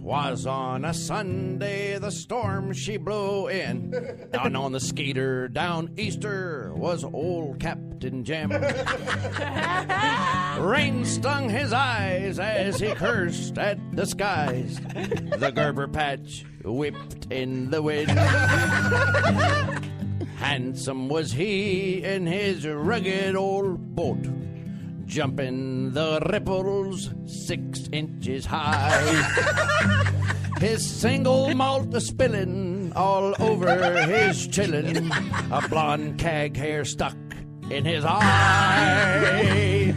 'Twas on a Sunday the storm she blew in. Down on the Skeeter down Easter was old Captain Jim. Rain stung his eyes as he cursed at the skies. The Gerber patch whipped in the wind. Handsome was he in his rugged old boat, jumping the ripples 6 inches high. His single malt a-spilling all over his chillin', a blonde cag hair stuck in his eye.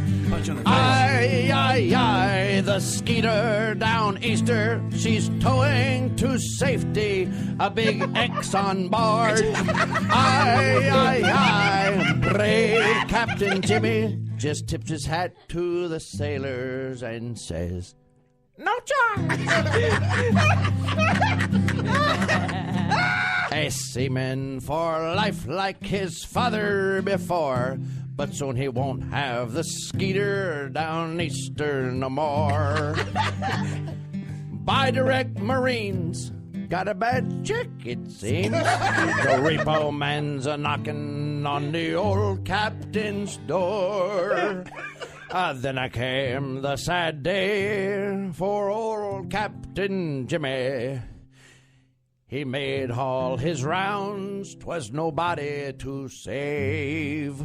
Aye, the Skeeter down Easter, she's towing to safety a big X on board. Aye, brave Captain Jimmy just tips his hat to the sailors and says, "No charge." A seaman for life like his father before, but soon he won't have the Skeeter down Easter no more. By direct Marines, got a bad check, it seems. The repo man's a-knocking on the old captain's door. Then I came the sad day for old Captain Jimmy. He made all his rounds, 'twas nobody to save.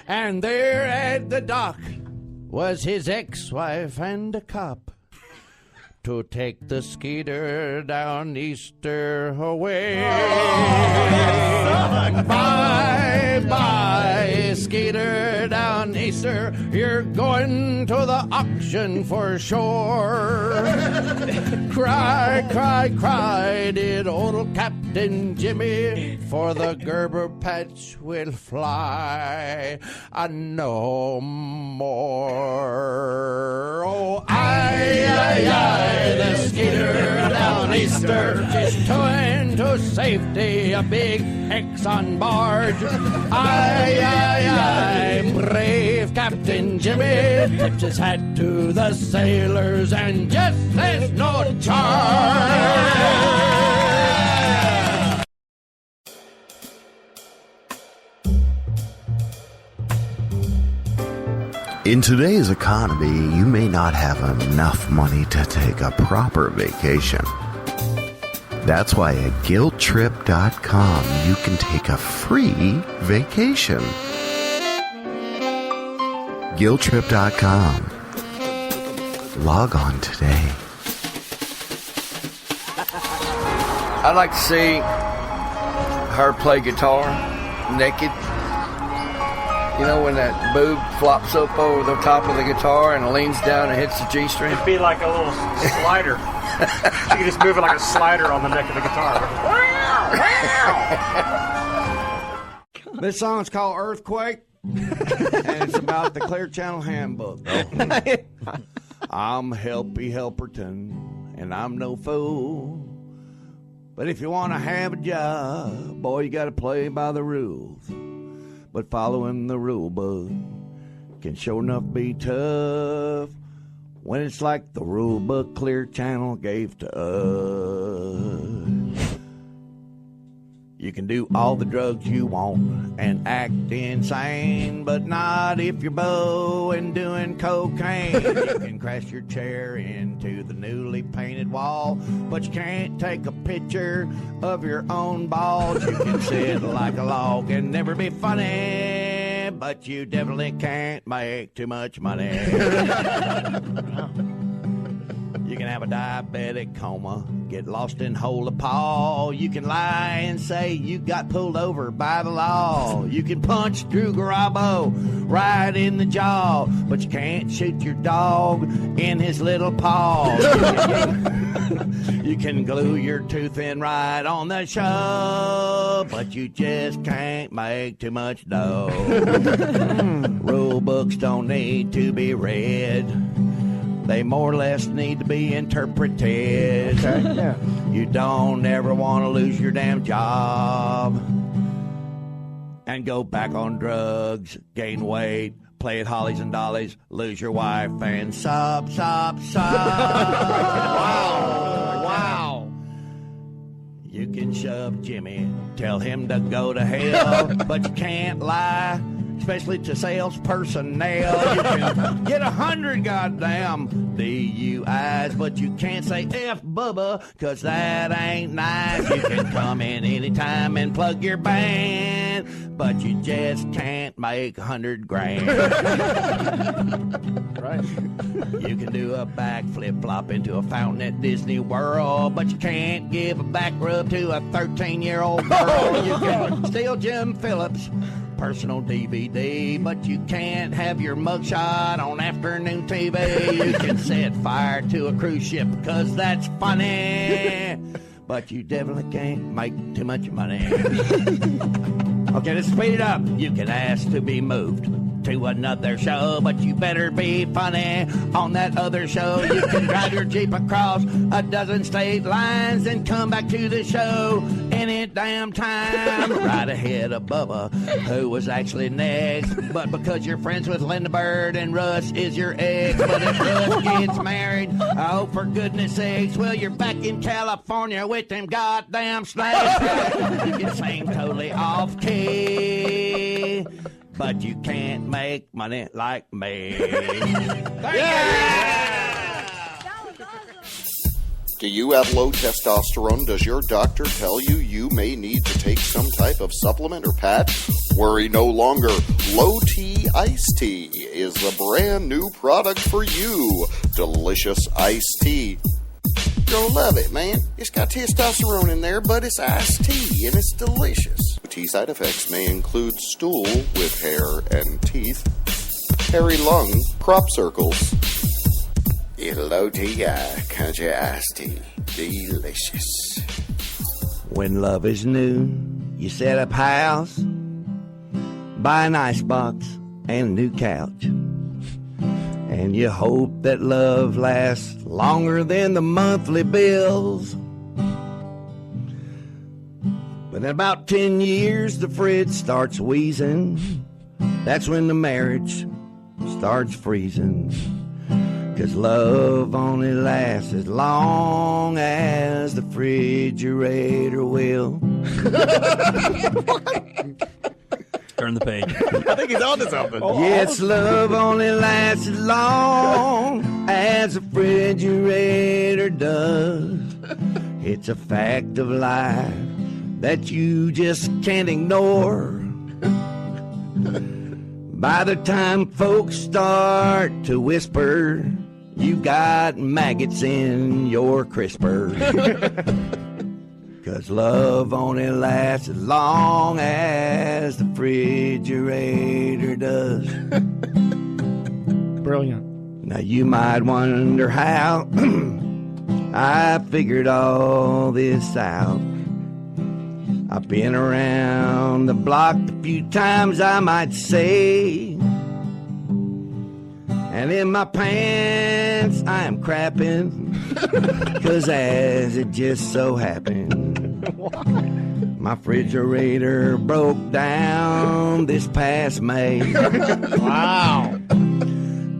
And there at the dock was his ex-wife and a cop to take the Skeeter down Easter away. Bye, Skeeter down Easter, you're going to the auction for sure. Cry, did old Captain Jimmy, for the Gerber patch will fly no more. Oh, aye, the Skeeter down Easter, she's towing to safety a big X on barge. Aye, brave Captain Jimmy tips his hat to the sailors and just says no charge. In today's economy, you may not have enough money to take a proper vacation. That's why at guilttrip.com you can take a free vacation. guilttrip.com. Log on today. I'd like to see her play guitar naked. You know, when that boob flops up over the top of the guitar and leans down and hits the G string? It'd be like a little slider. She could just move it like a slider on the neck of the guitar. This song's called Earthquake, and it's about the Clear Channel Handbook. I'm Helpy Helperton, and I'm no fool. But if you want to have a job, boy, you got to play by the rules. But following the rule book can sure enough be tough when it's like the rule book Clear Channel gave to us. You can do all the drugs you want and act insane, but not if you're and doing cocaine. You can crash your chair into the newly painted wall, but you can't take a picture of your own balls. You can sit like a log and never be funny, but you definitely can't make too much money. You can have a diabetic coma, get lost in hole of paw. You can lie and say you got pulled over by the law. You can punch Drew Garabo right in the jaw, but you can't shoot your dog in his little paw. You can glue your tooth in right on the show, but you just can't make too much dough. Rule books don't need to be read. They more or less need to be interpreted. Okay, yeah. You don't ever want to lose your damn job and go back on drugs, gain weight, play at Hollies and Dollies, lose your wife, and sob, sob, sob. Wow. You can shove Jimmy, tell him to go to hell, but you can't lie, especially to sales personnel. You can get 100 goddamn DUIs, but you can't say F Bubba, cause that ain't nice. You can come in anytime and plug your band, but you just can't make 100 grand. Right. You can do a back flip-flop into a fountain at Disney World, but you can't give a back rub to a 13-year-old girl. You can steal Jim Phillips' personal DVD, but you can't have your mugshot on afternoon TV. You can set fire to a cruise ship because that's funny, but you definitely can't make too much money. Okay, let's speed it up. You can ask to be moved to another show, but you better be funny on that other show. You can drive your Jeep across a dozen state lines and come back to the show any damn time. Right ahead of Bubba, who was actually next, but because you're friends with Linda Bird and Russ is your ex, but if Russ gets married, oh, for goodness sakes, well, you're back in California with them goddamn snakes. You can sing totally off key, but you can't make money like me. Do you have low testosterone? Does your doctor tell you you may need to take some type of supplement or patch? Worry no longer. Low T Iced Tea is the brand new product for you. Delicious iced tea. You'll love it, man. It's got testosterone in there, but it's iced tea, and it's delicious. Tea side effects may include stool with hair and teeth, hairy lung, crop circles. Low T country iced tea. Delicious. When love is new, you set up house, buy an icebox and a new couch, and you hope that love lasts longer than the monthly bills. But in about 10 years, the fridge starts wheezing. That's when the marriage starts freezing. 'Cause love only lasts as long as the refrigerator will. Turn the page. I think he's on to something. Yes, love only lasts as long as the refrigerator does. It's a fact of life that you just can't ignore. By the time folks start to whisper, you got maggots in your crisper. 'Cause love only lasts as long as the refrigerator does. Brilliant. Now you might wonder how I figured all this out. I've been around the block a few times, I might say, and in my pants I am crapping, 'cause as it just so happened, my refrigerator broke down this past May. Wow.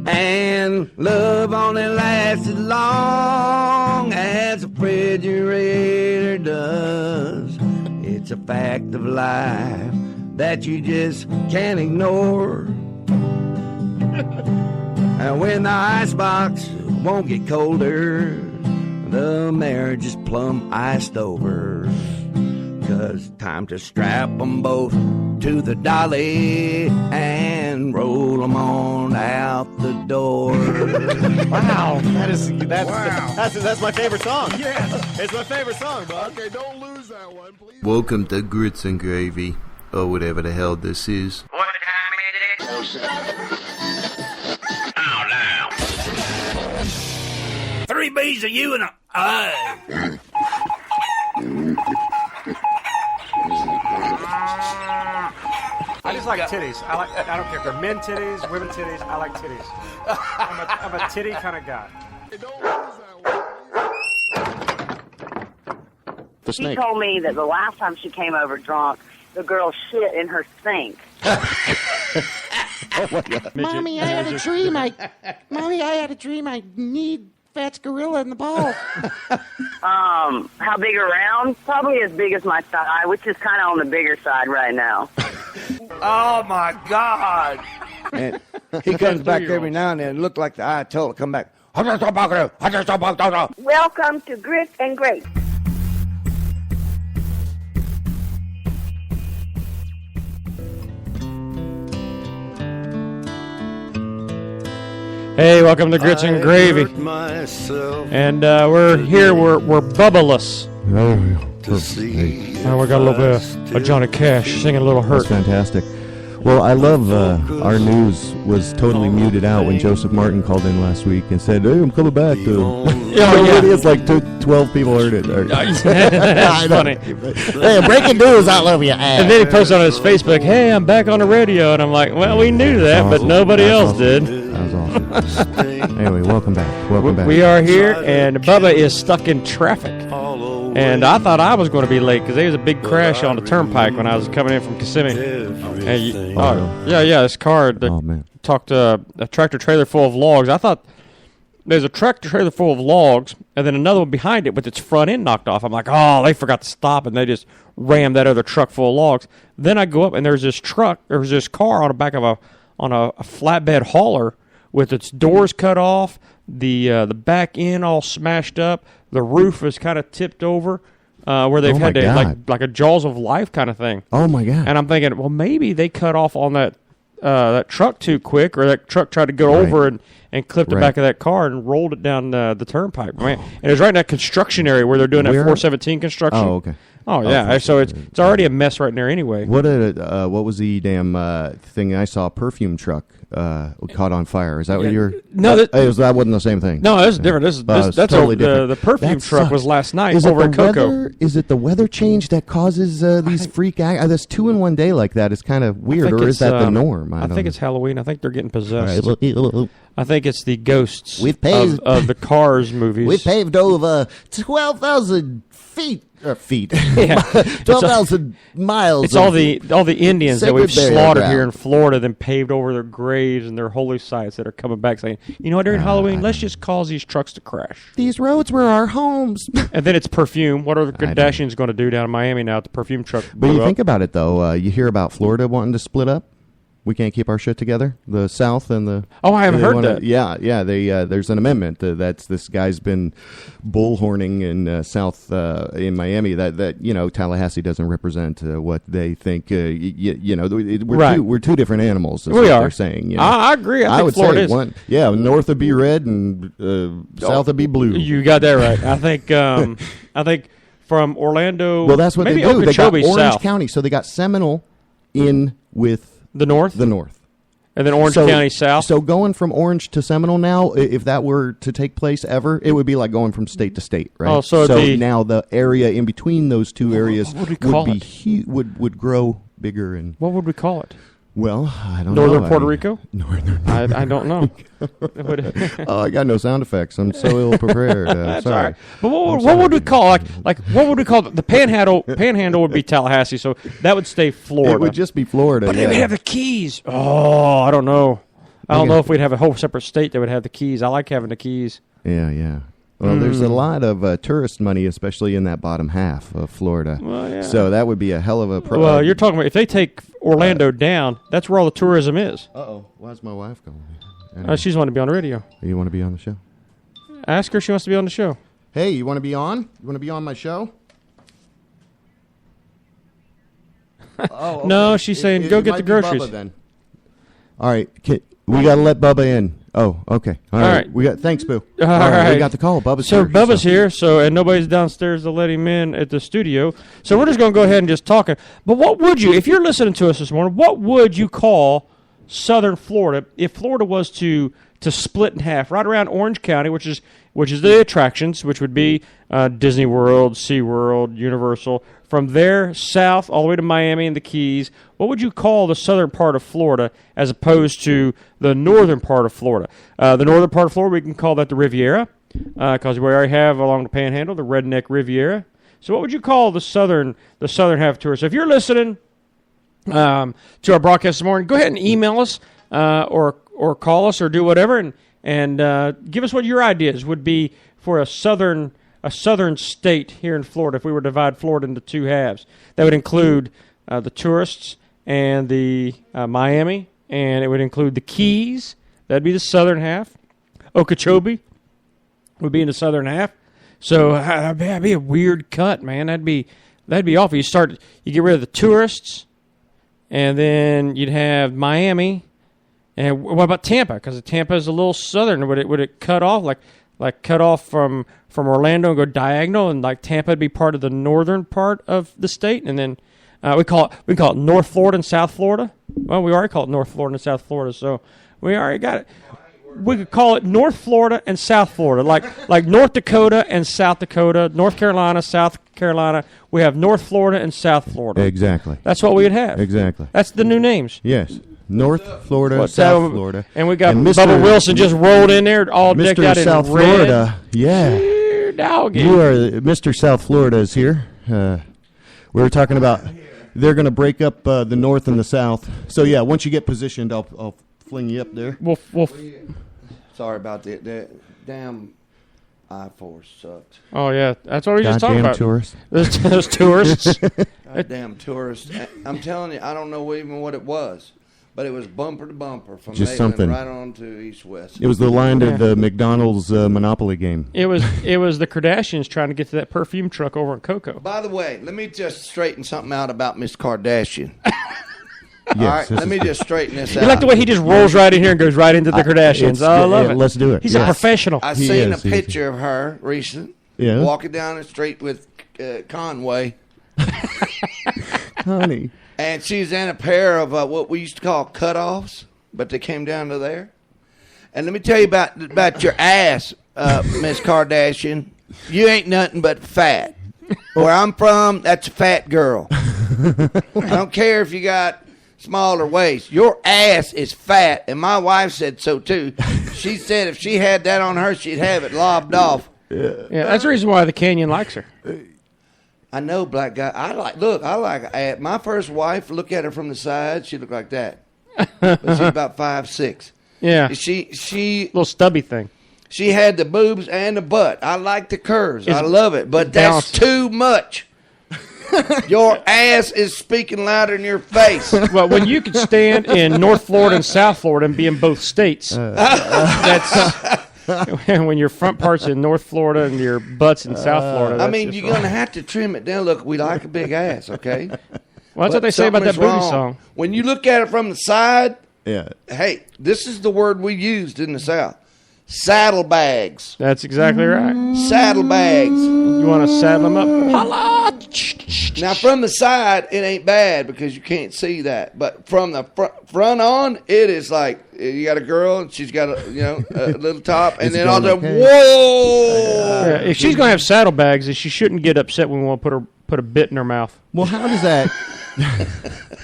And love only lasts as long as the refrigerator does. It's a fact of life that you just can't ignore. And when the icebox won't get colder, the marriage is plumb iced over. 'Cause time to strap them both to the dolly and roll them on out the door. Wow. That's my favorite song. Yeah. It's my favorite song, bud. Okay, don't lose that one, please. Welcome to Grits and Gravy, or whatever the hell this is. What time is it? Oh, now. 3 B's of you and a I. I just like titties. I don't care if they're men titties, women titties. I like titties. I'm a titty kind of guy. The She snake. told me that the last time she came over drunk, the girl shit in her sink. Mommy, I had a dream. I need Fat's gorilla in the ball. How big around? Probably as big as my thigh, which is kind of on the bigger side right now. Oh, my God. And he comes back every now and then, look like the Ayatollah, come back. Welcome to Grit and Grace. Hey, welcome to Grits and Gravy. And we're here, we're Bubba-less. We got a little bit of Johnny Cash singing a little hurt. That's fantastic. Well, I love our news was totally muted out when Joseph Martin called in last week and said, "Hey, I'm coming back." It's like 12 people heard it. That's funny. Hey, breaking news all over your ass. And then he posted on his Facebook, "Hey, I'm back on the radio," and I'm like, "Well, we knew that, but nobody else did." That was awesome. Anyway, welcome back. Welcome back. We are here, and Bubba is stuck in traffic. And I thought I was going to be late because there was a big crash on the turnpike when I was coming in from Kissimmee. This car that talked a tractor trailer full of logs. I thought there's a tractor trailer full of logs, and then another one behind it with its front end knocked off. I'm like, oh, they forgot to stop, and they just rammed that other truck full of logs. Then I go up, and there's this car on the back of a flatbed hauler with its doors cut off, the back end all smashed up. The roof is kind of tipped over, where they've had to like a Jaws of Life kind of thing. Oh my God! And I'm thinking, well, maybe they cut off on that truck too quick, or that truck tried to go over and clipped the back of that car and rolled it down the turnpike. Man. And it was right in that construction area where they're doing that 417 construction. Oh, okay. Oh yeah, so it's already a mess right in there anyway. What was the damn thing I saw? Perfume truck caught on fire. Is that what you're? No, that wasn't the same thing. No, that's different. That's totally different. The perfume truck was last night over at Cocoa. Is it the weather change that causes these freak acts? This 2 in 1 day like that is kind of weird, or is that the norm? I think it's Halloween. I think they're getting possessed. I think it's the ghosts of the Cars movies. We paved over 12,000 feet. 12,000 miles. It's all the Indians that we've slaughtered here in Florida, then paved over their graves and their holy sites that are coming back saying, you know what, during Halloween, let's just cause these trucks to crash. These roads were our homes. And then it's perfume. What are the Kardashians going to do down in Miami now at the perfume truck? But you think about it, though. You hear about Florida wanting to split up. We can't keep our shit together. The South and the... Oh, I haven't heard that. Yeah. There's an amendment that's this guy's been bullhorning in South in Miami that Tallahassee doesn't represent what they think. We're two different animals. Is what they're saying. I agree. I think Florida is. North would be red and south would be blue. You got that right. I think from Orlando. Well, that's what they do. They got Orange south. County, so they got Seminole in with. The north? The north. And then Orange County south? So going from Orange to Seminole now, if that were to take place ever, it would be like going from state to state, right? Oh, so now the area in between those two areas would grow bigger. And what would we call it? Well, I don't know. Northern Puerto Rico? Northern. I don't know. I got no sound effects. I'm so ill prepared. That's sorry. All right. But what would we call what would we call the Panhandle? Panhandle would be Tallahassee, so that would stay Florida. It would just be Florida. But they would have the Keys. Oh, I don't know. I don't know if we'd have a whole separate state that would have the Keys. I like having the Keys. Yeah. Well, there's a lot of tourist money, especially in that bottom half of Florida. Well, yeah. So that would be a hell of a problem. Well, you're talking about if they take Orlando down, that's where all the tourism is. Uh-oh. Why's my wife going? Anyway. She's wanting to be on the radio. You want to be on the show? Ask her if she wants to be on the show. Hey, you want to be on? You want to be on my show? Okay. No, she's saying go get the groceries. Bubba, then. All right. We got to let Bubba in. Oh, okay. All right. We got. Thanks, Boo. All right. We got the call. Bubba's here. Bubba's here. And nobody's downstairs to let him in at the studio. So we're just going to go ahead and just talk. But what would you, if you're listening to us this morning, what would you call Southern Florida if Florida was to split in half, right around Orange County, which is the attractions, which would be Disney World, SeaWorld, Universal. From there south all the way to Miami and the Keys, what would you call the southern part of Florida as opposed to the northern part of Florida? The northern part of Florida, we can call that the Riviera, because we already have along the Panhandle the Redneck Riviera. So what would you call the southern half of tour? So if you're listening to our broadcast this morning, go ahead and email us. or call us or do whatever and give us what your ideas would be for a southern state here in Florida if we were to divide Florida into two halves. That would include the tourists and the Miami, and it would include the Keys. That'd be the southern half. Okeechobee would be in the southern half. So that'd be a weird cut, man. That'd be awful. You get rid of the tourists, and then you'd have Miami. And what about Tampa? Because Tampa is a little southern. Would it cut off like cut off from Orlando and go diagonal, and like Tampa would be part of the northern part of the state, and then we call it North Florida and South Florida. Well, we already call it North Florida and South Florida, so we already got it. We could call it North Florida and South Florida, like North Dakota and South Dakota, North Carolina, South Carolina. We have North Florida and South Florida. Exactly. That's what we would have. Exactly. That's the new names. Yes. North Florida, South Florida. And we got Bubba Wilson just rolled in there, all decked out in South red. Florida. Yeah. Doggy. You are Mr. South Florida is here. We were talking about they're going to break up the North and the South. So yeah, once you get positioned, I'll fling you up there. We'll Sorry about that. That damn I-4 sucked. Oh yeah, that's what we were just talking about. Tourists. Those tourists. Goddamn tourists. I'm telling you, I don't know even what it was, but it was bumper to bumper from Just Maitland something. right on to East West. It was the line of the McDonald's Monopoly game. It was the Kardashians trying to get to that perfume truck over in Cocoa. By the way, let me just straighten something out about Miss Kardashian. Yes, all right, let me just straighten this out. You like the way he just rolls right in here and goes right into the Kardashians. I love it. Let's do it. He's a professional. I seen a picture of her recent, Yeah. walking down the street with Conway, Honey. and she's in a pair of what we used to call cutoffs, but they came down to there. And let me tell you about your ass, Miss Kardashian. You ain't nothing but fat. Where I'm from, that's a fat girl. I don't care if you got smaller waist. Your ass is fat, and my wife said so too. She said if she had that on her, she'd have it lobbed off. Yeah, that's the reason why the Canyon likes her. I know, black guy. I like my first wife. Look at her from the side. She looked like that, but she's about 5'6". Yeah, she little stubby thing. She had the boobs and the butt. I like the curves. I love it, but that's too much. Your ass is speaking louder in your face. Well, when you can stand in North Florida and South Florida and be in both states, that's when your front part's in North Florida and your butt's in South Florida. I mean, you're going to have to trim it down. Look, we like a big ass, okay? Well, that's what they say about that booty song. When you look at it from the side, Yeah. hey, this is the word we used in the South. Saddlebags. That's exactly right. Saddlebags. You want to saddle them up? Holla! Now, from the side, it ain't bad because you can't see that. But from the front on, it is like you got a girl and she's got a little top, and then all the whoa. Yeah, if she's gonna have saddlebags, then she shouldn't get upset when we want to put a bit in her mouth. Well, how does that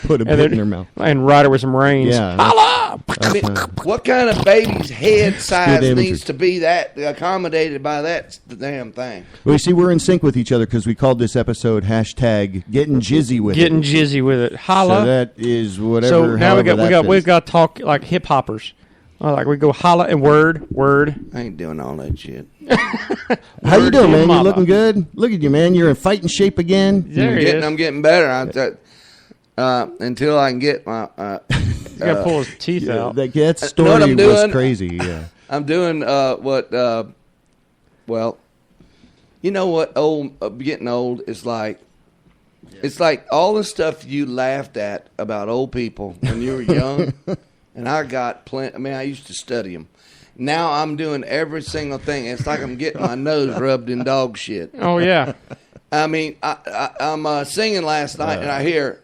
put a bit in her mouth? And ride her with some reins. Yeah. Holla! I mean, what kind of baby's head size needs to be that accommodated by that damn thing? Well, you see, we're in sync with each other because we called this episode hashtag Getting Jizzy with Getting It. Jizzy with it. Holla. So that is whatever. So now we've got to talk like hip hoppers. Like we go holla and word. I ain't doing all that shit. How you doing, man? You mama. looking good? Look at you, man. You're in fighting shape again. There he is. I'm getting better. Until I can get my. He's got to pull his teeth out. That story what I'm was doing? crazy. Yeah. I'm doing what. Well, you know what? Getting old is like. It's like all the stuff you laughed at about old people when you were young, and I got plenty. I mean, I used to study them. Now I'm doing every single thing. It's like I'm getting my nose rubbed in dog shit. Oh yeah. I mean, I'm singing last night, and I hear.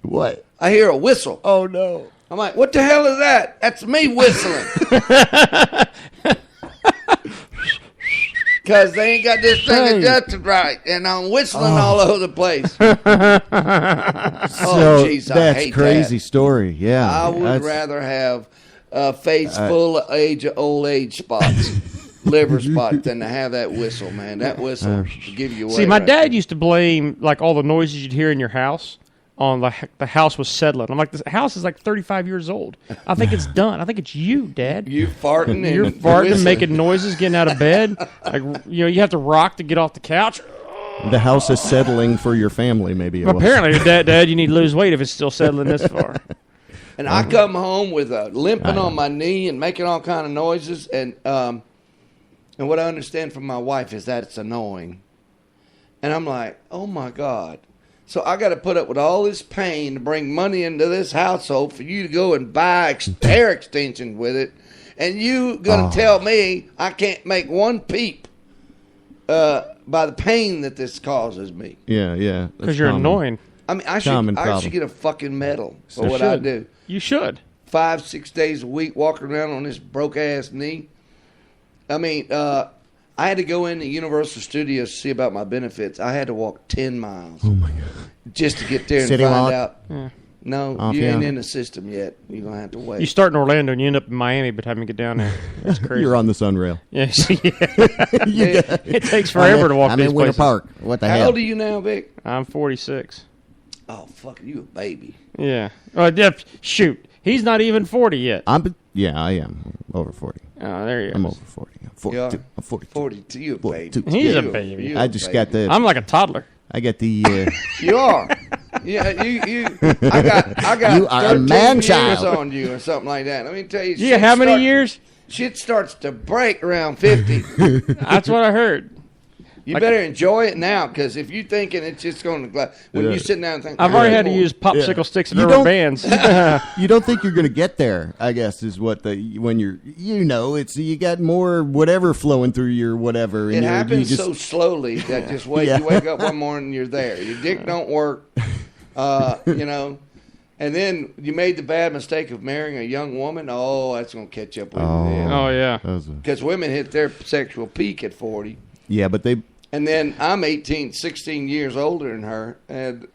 What? I hear a whistle. Oh no! I'm like, what the hell is that? That's me whistling. Because they ain't got this thing adjusted right, and I'm whistling all over the place. Jeez, that's I hate crazy that. story. Yeah, I would rather have a face full of old age spots, liver spots, than to have that whistle, man. That whistle will give you away. See, my right dad there. used to blame like all the noises you'd hear in your house on the house was settling. I'm like, this house is like 35 years old. I think it's done. I think it's you, Dad. You farting and You're farting and whistling. making noises, getting out of bed. Like, you know, you have to rock to get off the couch. The house is settling for your family, maybe. It was. Apparently, Dad, you need to lose weight if it's still settling this far. And I come home with a limping on my knee and making all kind of noises. And what I understand from my wife is that it's annoying. And I'm like, oh, my God. So I got to put up with all this pain to bring money into this household for you to go and buy hair extensions with it. And you going to tell me I can't make one peep by the pain that this causes me. Yeah. Because you're annoying. I mean, I should get a fucking medal for what I do. You should. 5-6 days a week walking around on this broke-ass knee. I mean, I had to go into Universal Studios to see about my benefits. I had to walk 10 miles. Oh, my God. Just to get there and City find walk? out. Yeah. No, you ain't in the system yet. You're going to have to wait. You start in Orlando and you end up in Miami by the time you get down there. That's crazy. You're on the Sunrail. Yes. It takes forever to walk I'm these in Winter places. Park. What the How hell? old are you now, Vic? I'm 46. Oh, fuck, you a baby. Yeah. Shoot. He's not even 40 yet. I am over 40. Oh, there you go. I'm over 40. I'm 42. I'm 42. 42, you a baby. 42. He's a You- baby. you I a just baby. got the. I'm like a toddler. I got the. You are. Yeah, you. I got. You are a 13 man years child. on you or something like that. Let me tell you. Yeah, how many years? Shit starts to break around 50. That's what I heard. You better enjoy it now, because if you're thinking it's just going to, when you sit down and think, I've already had to use popsicle sticks and You rubber don't- bands. You don't think you're going to get there? I guess is what when you're it's you got more whatever flowing through your whatever. It and happens you just, so slowly that just wait. Yeah. You wake up one morning, you're there. Your dick don't work, and then you made the bad mistake of marrying a young woman. Oh, that's going to catch up with you. Oh, yeah. Because women hit their sexual peak at 40. Yeah, but they. And then I'm 16 years older than her, and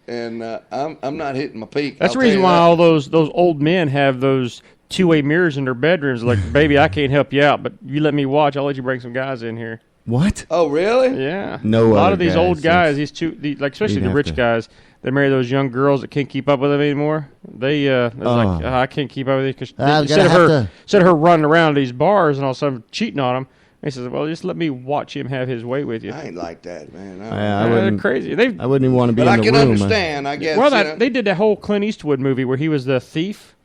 I'm not hitting my peak. That's the I'll tell reason you why that. all those old men have those two-way mirrors in their bedrooms. Like, baby, I can't help you out, but you let me watch. I'll let you bring some guys in here. What? Oh, really? Yeah. No a lot other of these guys, old guys, since- especially You'd the have rich to- guys, that marry those young girls that can't keep up with them anymore. They're like, I can't keep up with you. Because I'm instead gonna of her running around these bars and all of a sudden cheating on them, he says, well, just let me watch him have his way with you. I ain't like that, man. I They're wouldn't. crazy. I wouldn't even want to be But in I the can room. understand, I guess. Well, you know. they did that whole Clint Eastwood movie where he was the thief,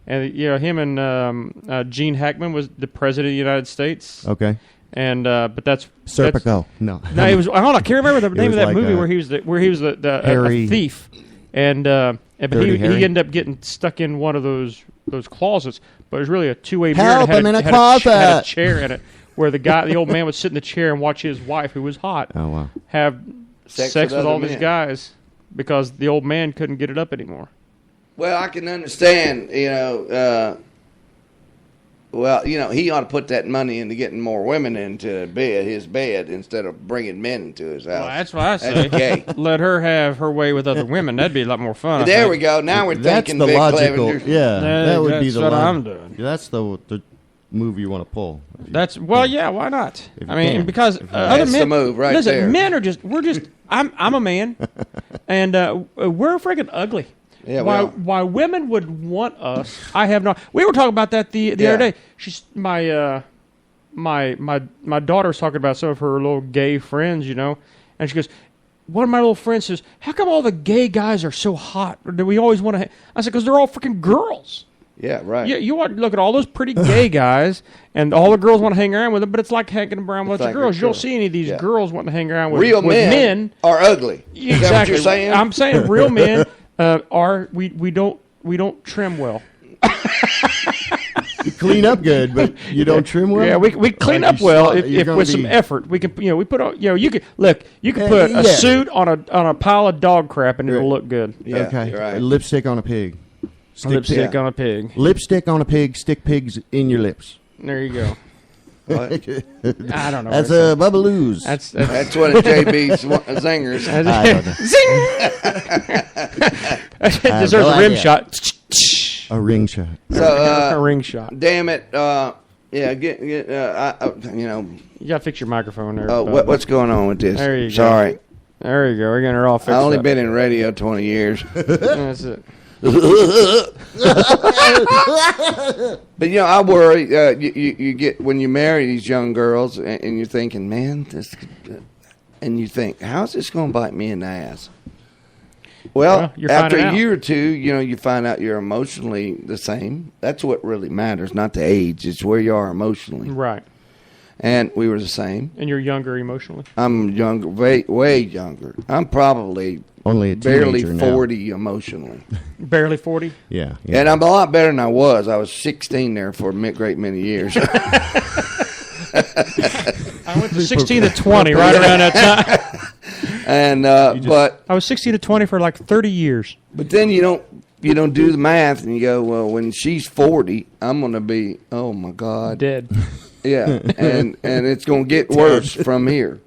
and him and Gene Hackman was the president of the United States. Okay. And but that's Serpico. No. No, it was. Hold on, I can't remember the name of was that like movie a where he was the Harry- a thief, and but Dirty Harry? he ended up getting stuck in one of those closets. But it was really a two-way mirror. Help, and I'm in a had closet. had a chair in it where the old man would sit in the chair and watch his wife, who was hot, Oh wow. have Sex sex with with all other these men. guys because the old man couldn't get it up anymore. Well, I can understand, he ought to put that money into getting more women into his bed instead of bringing men into his house. Well, that's what I say. That's gay. Let her have her way with other women. That'd be a lot more fun. I There think. we go. Now we're That's thinking the Vic logical. Clevenger. Yeah, that would be that's the. what log- I'm doing. That's the move you want to pull. That's yeah. Why not? If I you mean, can. because other That's men. the move right listen, there. men are just. I'm a man, and we're freaking ugly. Yeah, we are. why women would want us? I have no. We were talking about that the other day. She's my daughter was talking about some of her little gay friends, and she goes. One of my little friends says, "How come all the gay guys are so hot? Or do we always want to?" I said, "Because they're all freaking girls." Yeah, right. You want to look at all those pretty gay guys, and all the girls want to hang around with them, but it's like hanging around with a bunch of like girls. a You don't girl. see any of these Yeah. girls wanting to hang around with Real with men. are ugly. Is that what Exactly. you're saying? I'm saying real men we don't trim well. You clean up good, but you don't trim well. Yeah, we clean Like up you well saw- if you're gonna with some be- effort. We can we put on you could put Yeah. a suit on a pile of dog crap and it'll Right. look good. Yeah, Okay. you're right. Lipstick on a pig. Lipstick yeah. on a pig. Lipstick on a pig. Stick pigs in your lips. There you go. What? I don't know. That's a Bubbaloo's. That's That's one of JB's zingers. I don't know. Zing. Deserves no a rim idea. shot. A ring shot. So, A ring shot. damn it. Get You got to fix your microphone there. Oh, Bubba. what's going on with this? There you go. Sorry. There you go. We're getting her all fixed I only up. been in radio 20 years. That's it. But I worry. You get when you marry these young girls, and you're thinking, man, and you think, how's this going to bite me in the ass? Well, you're after finding a out. year or two, you find out you're emotionally the same. That's what really matters, not the age. It's where you are emotionally. Right. And we were the same. And you're younger emotionally. I'm younger, way younger. I'm probably Only a barely teenager now. 40 emotionally. Barely 40. Yeah. And I'm a lot better than I was. I was 16 there for a great many years. I went from 16 to 20, right around that time. And but I was 16 to 20 for like 30 years. But then you don't do the math, and you go, well, when she's 40, I'm going to be, oh my God, Dead. Yeah, and it's going to get worse from here.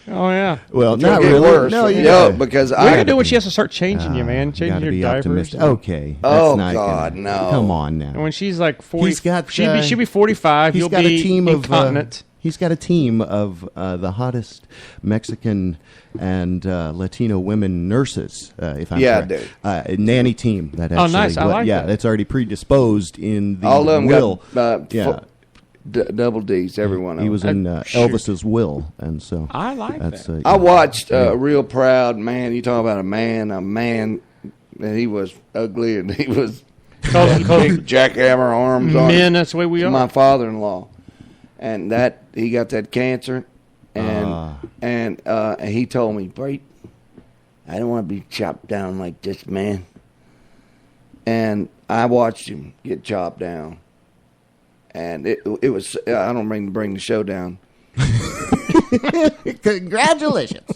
Oh yeah. Well, It's not gonna get really. worse. No, from- yeah. because What are you I gonna do when she has to start changing you, man? You Changing gotta your be diapers. optimistic. Okay. That's Oh, not God, gonna- no. Come on now. And when she's like 40, He's got, she'll be 45. He's You'll got be a team incontinent. He's got a team of the hottest Mexican and Latino women nurses, if I'm Yeah, correct. A nanny team that Oh, actually, nice. I like yeah, that. that's already predisposed in the all of them will. got yeah, double D's, every one of them. he was in Shoot. Elvis's will, and so I like that's. that. I watched a real proud man. You talk about a man, and he was ugly, and he was Cause big jackhammer arms on. men, that's the way we are. My father-in-law, and he got that cancer, and he told me, Brate, I don't want to be chopped down like this, man. And I watched him get chopped down, and it was. I don't mean to bring the show down, Congratulations.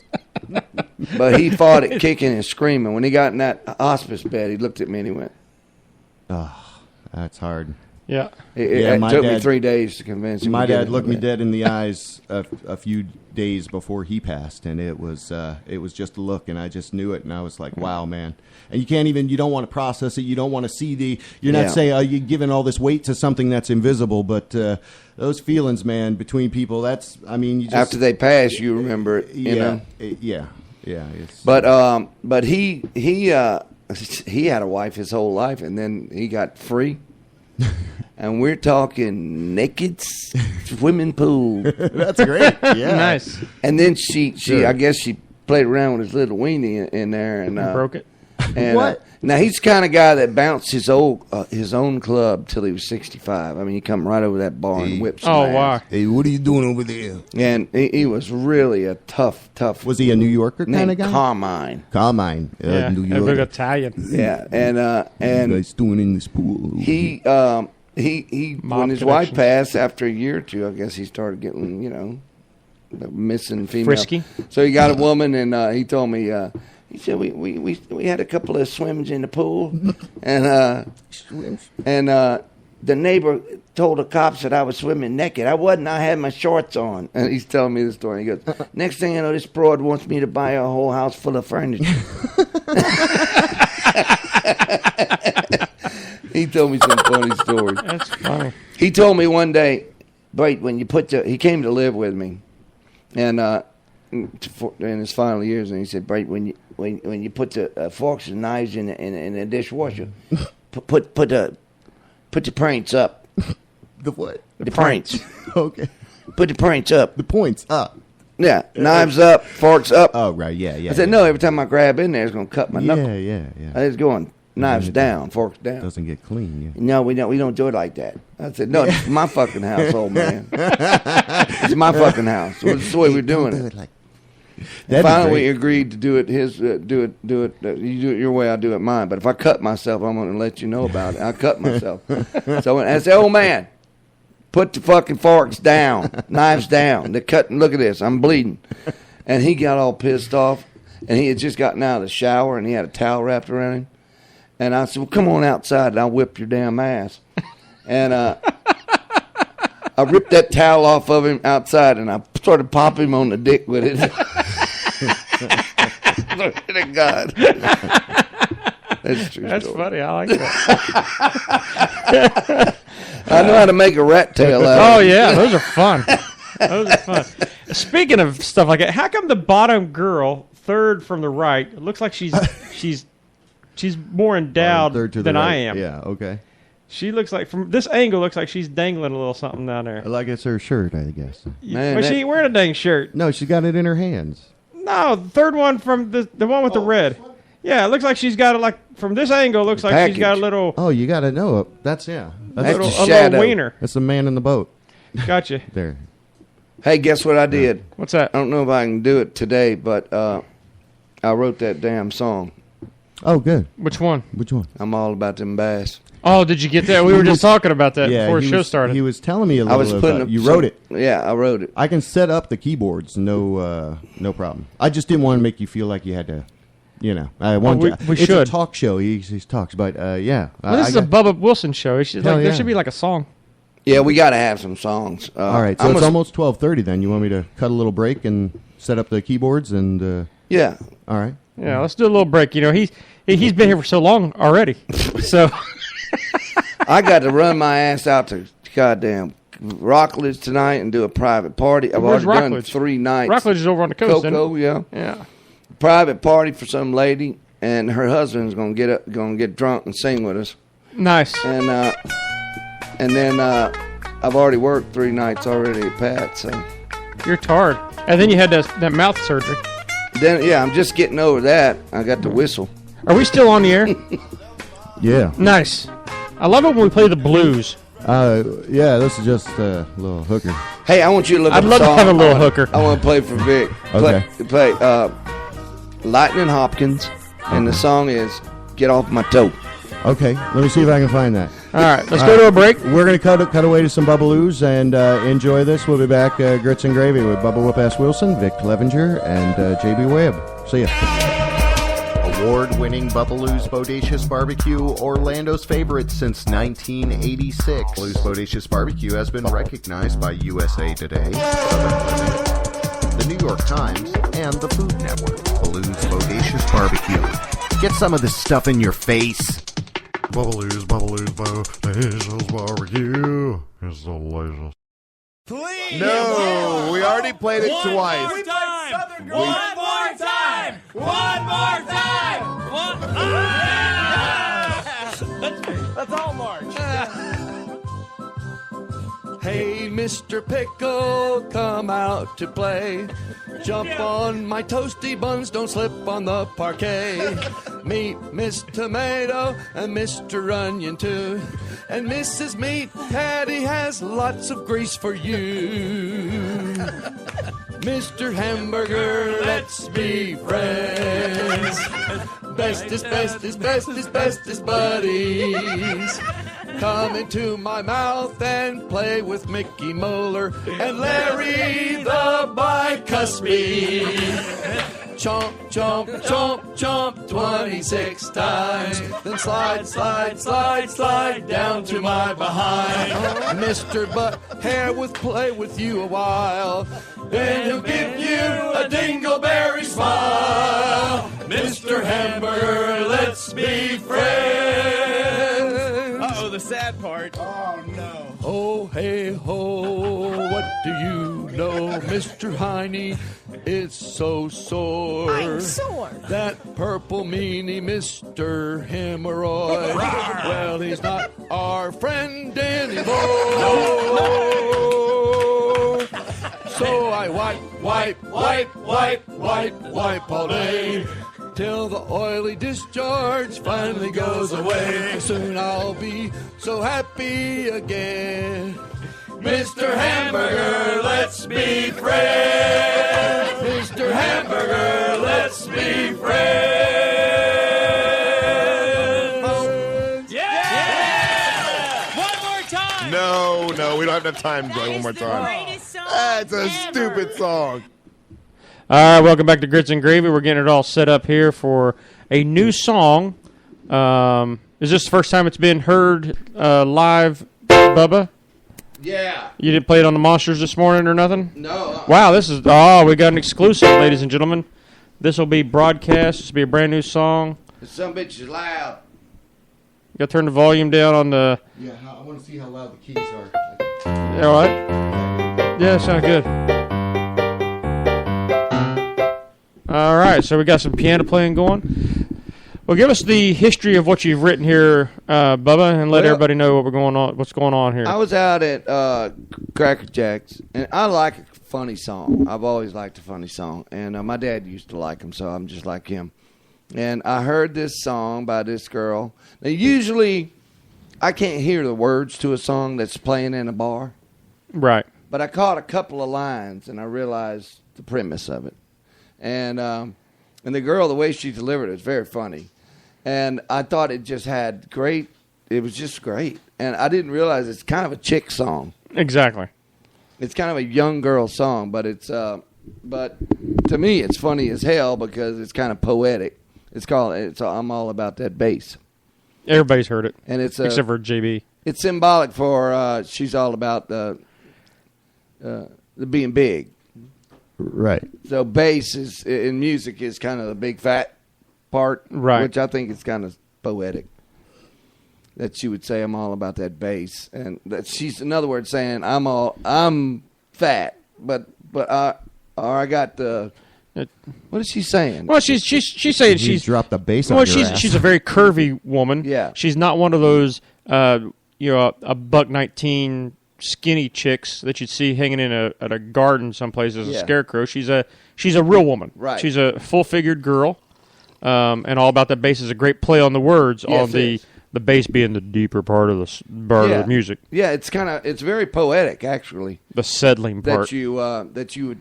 but he fought it kicking and screaming. When he got in that hospice bed, he looked at me and he went. That's hard. Yeah. It my took me dad- 3 days to convince him. My to get dad in looked the me bed. dead in the eyes a few days before he passed, and it was just a look, and I just knew it, and I was like, wow, man. And you don't want to process it, you don't want to see you're not saying you're giving all this weight to something that's invisible, but those feelings, man, between people, you just, After they pass, you remember it. You know? Yeah. It's, But he had a wife his whole life, and then he got free. And we're talking naked swimming pool. that's great. Yeah, Nice. And then she Sure. I guess she played around with his little weenie in there, and Broke it. And, What? Now he's the kind of guy that bounced his own club till he was 65. I mean, he come right over that bar and whipped some Oh ass. wow. Hey, what are you doing over there? And he was really a tough. Was he a New Yorker kind named of guy? Carmine. Carmine, Yeah. New A big York. Italian. Yeah, and What are you guys doing in this pool? he Mob when his wife connections. passed after a year or two, I guess he started getting missing female. Frisky. So he got a woman, and he told me he said we had a couple of swims in the pool, and the neighbor told the cops that I was swimming naked. I wasn't. I had my shorts on. And he's telling me the story. He goes, next thing I know, this broad wants me to buy a whole house full of furniture. He told me some funny stories. That's funny. He told me one day, Brate, when you he came to live with me, and in his final years, and he said, Brate, when you put the forks and knives in the dishwasher, put the prints up. The what? The prints. Okay. Put the prints up. The points up. Yeah, knives up, forks up. Oh, right. Yeah. I said, no, every time I grab in there, it's going to cut my knuckle. Yeah. I was going, knives it down, forks down. Doesn't get clean. Yeah. No, we don't do it like that. I said, no, it's my fucking house, old man. It's my fucking house. So it's the way we're doing it. Finally, we agreed to do it you do it your way, I'll do it mine. But if I cut myself, I'm going to let you know about it. I cut myself. So I said, old man, put the fucking forks down, knives down. They're cutting. Look at this, I'm bleeding. And he got all pissed off, and he had just gotten out of the shower, and he had a towel wrapped around him. And I said, well, come on outside, and I'll whip your damn ass. And I ripped that towel off of him outside, and I started popping him on the dick with it. Look at God. That's true. That's story. funny. I like that. I know how to make a rat tail out of Oh it. yeah, those are fun. Those are fun. Speaking of stuff like that, how come the bottom girl third from the right. It looks like she's more endowed third to the than right. I am. Yeah, okay. She looks like, from this angle, looks like she's dangling a little something down there. Like it's her shirt, I guess. Man, But she ain't wearing a dang shirt. No, she's got it in her hands. No, the third one from the one with the red. Yeah, it looks like she's got it like, from this angle, it looks like she's got a little, Oh, you got to know it. That's That's a a little shadow. wiener. That's the man in the boat. Gotcha. There. Hey, guess what I did? What's that? I don't know if I can do it today, but I wrote that damn song. Oh, good. Which one? Which one? I'm all about them bass. Oh, did you get that? We were just talking about that before the show started. He was telling me a I little was bit putting about it. You wrote it. Yeah, I wrote it. I can set up the keyboards, no problem. I just didn't want to make you feel like you had to, I want we it's should. a talk show. He talks, but yeah. Well, this is a Bubba Wilson show. There should be like a song. Yeah, we got to have some songs. All right, so it's almost 12:30 then. You want me to cut a little break and set up the keyboards and Yeah. All right. Yeah, let's do a little break. He's been here for so long already. So I got to run my ass out to goddamn Rockledge tonight and do a private party. I've Where's already done Rockledge? 3 nights. Rockledge is over on the coast. Cocoa, yeah. Yeah. Private party for some lady, and her husband's gonna get drunk and sing with us. Nice. And then I've already worked 3 nights already at Pat. So You're tired. And then you had that mouth surgery. then I'm just getting over that. I got the whistle. Are we still on the air? Yeah. Nice. I love it when we play the blues. Yeah, this is just a little hooker. Hey, I want you to look I'd up a love to song. have a little hooker. I want to play for Vic. Okay. Play Lightning Hopkins, and the song is "Get Off My Toe." Okay, let me see if I can find that. All right, let's go to a break. We're going to cut away to some Bubbaloo's and enjoy this. We'll be back, Grits and Gravy, with Bubba Whoop-Ass Wilson, Vic Clevenger, and JB Webb. See ya. Award-winning Bubbaloo's Bodacious Barbecue, Orlando's favorite since 1986. Bubbaloo's Bodacious Barbecue has been recognized by USA Today, the New York Times, and the Food Network. Bubbaloo's Bodacious Barbecue. Get some of this stuff in your face. Bubbaloo's Bodacious Barbecue. It's delicious. Please. No, we already played it twice. One more time. One more time. One more time. Let's all march. Hey, Mr. Pickle, come out to play. Jump on my toasty buns, don't slip on the parquet. Meet Miss Tomato and Mr. Onion too. And Mrs. Meat Patty has lots of grease for you. Mr. Hamburger, let's be friends. Bestest buddies. Come into my mouth and play with Mickey Moeller and Larry the Bicuspid. Chomp, chomp, chomp, chomp 26 times. Then slide down to my behind. Mr. Butt Hair will play with you a while. Then he'll give you a dingleberry smile. Mr. Hamburger, let's be friends. Uh-oh, the sad part. Oh, no. Oh, hey, ho, what do you know? Mr. Heine is so sore. I'm sore. That purple meanie, Mr. Hemorrhoid. Well, he's not our friend anymore. So I wipe all day. Till the oily discharge finally goes away. Soon I'll be so happy again. Mr. Hamburger, let's be friends. Mr. Hamburger, let's be friends. Yeah! One more time. No, we don't have enough time to play one more time. That's a stupid song. All right, welcome back to Grits and Gravy. We're getting it all set up here for a new song. Is this the first time it's been heard live, Bubba? Yeah. You didn't play it on the Monsters this morning or nothing? No. Wow, we got an exclusive, ladies and gentlemen. This will be broadcast. This will be a brand new song. Some bitch is loud. You got to turn the volume down on the... Yeah, I want to see how loud the keys are. All right? Yeah, sounds good. All right, so we got some piano playing going. Well, give us the history of what you've written here, Bubba, and let everybody know what's going on here. I was out at Cracker Jack's, and I like a funny song. I've always liked a funny song, and my dad used to like them, so I'm just like him. And I heard this song by this girl. Now, usually, I can't hear the words to a song that's playing in a bar. Right. But I caught a couple of lines, and I realized the premise of it. And the girl, the way she delivered it was very funny. And I thought it just had great, it was just great. And I didn't realize it's kind of a chick song. Exactly. It's kind of a young girl song, but but to me it's funny as hell because it's kind of poetic. It's I'm All About That Bass. Everybody's heard it. And it's except for JB. It's symbolic for she's all about the being big. Right. So bass is in music is kind of the big fat part, right? Which I think is kind of poetic. That she would say, "I'm all about that bass," and that she's in other words saying, "I'm fat, but I got the." What is she saying? Well, she's saying she's dropped the bass. Well, on your ass. she's a very curvy woman. Yeah, she's not one of those a $1.19 skinny chicks that you'd see hanging in at a garden someplace as a scarecrow. She's a real woman. Right. She's a full-figured girl, and All About That Bass is a great play on the words on the bass being the deeper part of the music. Yeah, it's very poetic actually. The settling part that you would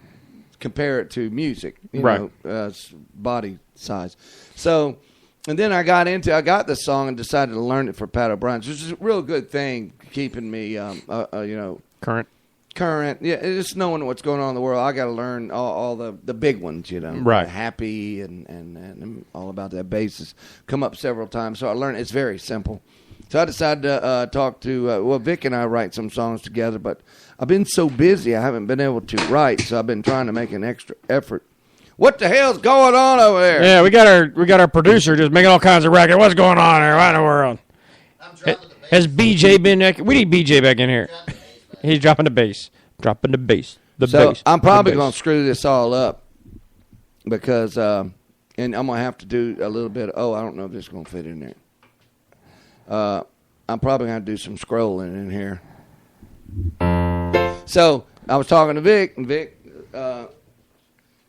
compare it to music, right? Body size. So, and then I got this song and decided to learn it for Pat O'Brien's, which is a real good thing, keeping me, current. Yeah, just knowing what's going on in the world. I got to learn all the big ones, right? Happy and All About That Bass has come up several times. So I learned it's very simple. So I decided to talk to Vic and I write some songs together, but I've been so busy I haven't been able to write. So I've been trying to make an extra effort. What the hell's going on over there? Yeah, we got our producer just making all kinds of racket. What's going on here? What in the world? Has BJ been? We need BJ back in here. He's dropping the bass. Dropping the bass. Bass. I'm probably going to screw this all up because, and I'm going to have to do a little bit. I don't know if this is going to fit in there. I'm probably going to do some scrolling in here. So I was talking to Vic, and Vic,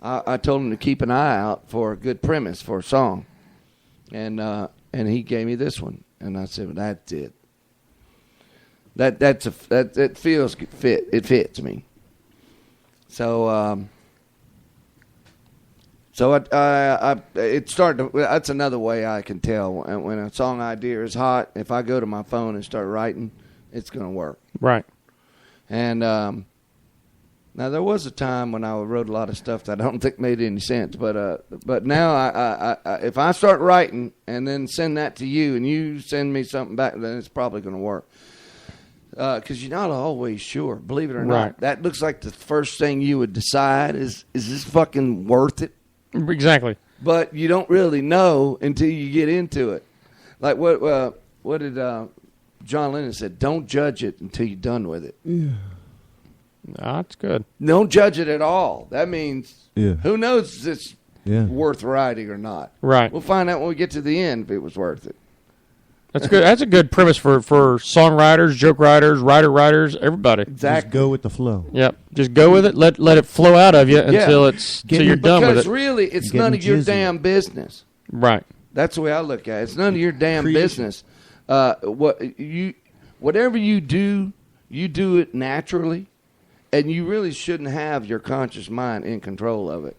I told him to keep an eye out for a good premise for a song, and he gave me this one, and I said, well, that's it. That feels fit. It fits me. So it started. That's another way I can tell when a song idea is hot. If I go to my phone and start writing, it's going to work. Right. And now there was a time when I wrote a lot of stuff that I don't think made any sense. But now I if I start writing and then send that to you and you send me something back, then it's probably going to work. Because you're not always sure, believe it or not. That looks like the first thing you would decide is this fucking worth it? Exactly. But you don't really know until you get into it. Like what did John Lennon said? Don't judge it until you're done with it. Yeah. That's good. Don't judge it at all. That means who knows if it's worth writing or not. Right. We'll find out when we get to the end if it was worth it. That's good. That's a good premise for songwriters, joke writers, writers, everybody. Exactly. Just go with the flow. Yep. Just go with it. Let it flow out of you until you're done with it. Because really, it's none of your damn business. Right. That's the way I look at it. It's none of your damn business. Whatever you do it naturally, and you really shouldn't have your conscious mind in control of it.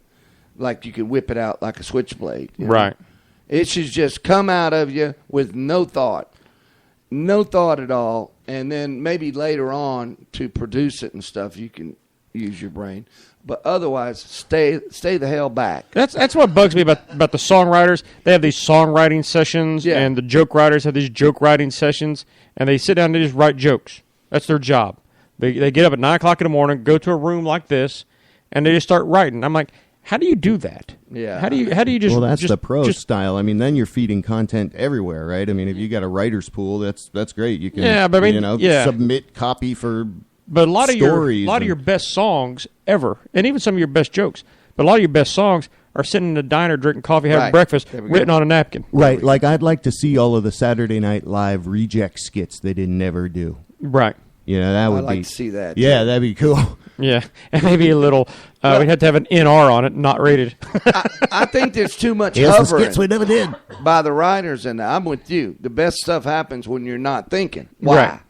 Like you could whip it out like a switchblade. Right. It should just come out of you with no thought at all, and then maybe later on to produce it and stuff, you can use your brain. But otherwise, stay the hell back. That's what bugs me about the songwriters. They have these songwriting sessions, and the joke writers have these joke writing sessions, and they sit down and they just write jokes. That's their job. They get up at 9 o'clock in the morning, go to a room like this, and they just start writing. I'm like, how do you do that? Yeah. How do you just? Well, that's just, the pro just, style. I mean, then you're feeding content everywhere, right? I mean, if you got a writer's pool, that's great. You can, but I mean, submit copy for. But a lot of stories your best songs ever, and even some of your best jokes, but a lot of your best songs are sitting in a diner drinking coffee, having Right. breakfast, There we go. written on a napkin. Right, like I'd like to see all of the Saturday Night Live reject skits they didn't never do. Right. You know, that would I'd like be. to see that. Yeah, that'd be cool. Yeah, and maybe a little. We'd have to have an NR on it, not rated. I think there's too much Here's some hovering skits we never did. by the writers, and I'm with you. The best stuff happens when you're not thinking. Why? Right.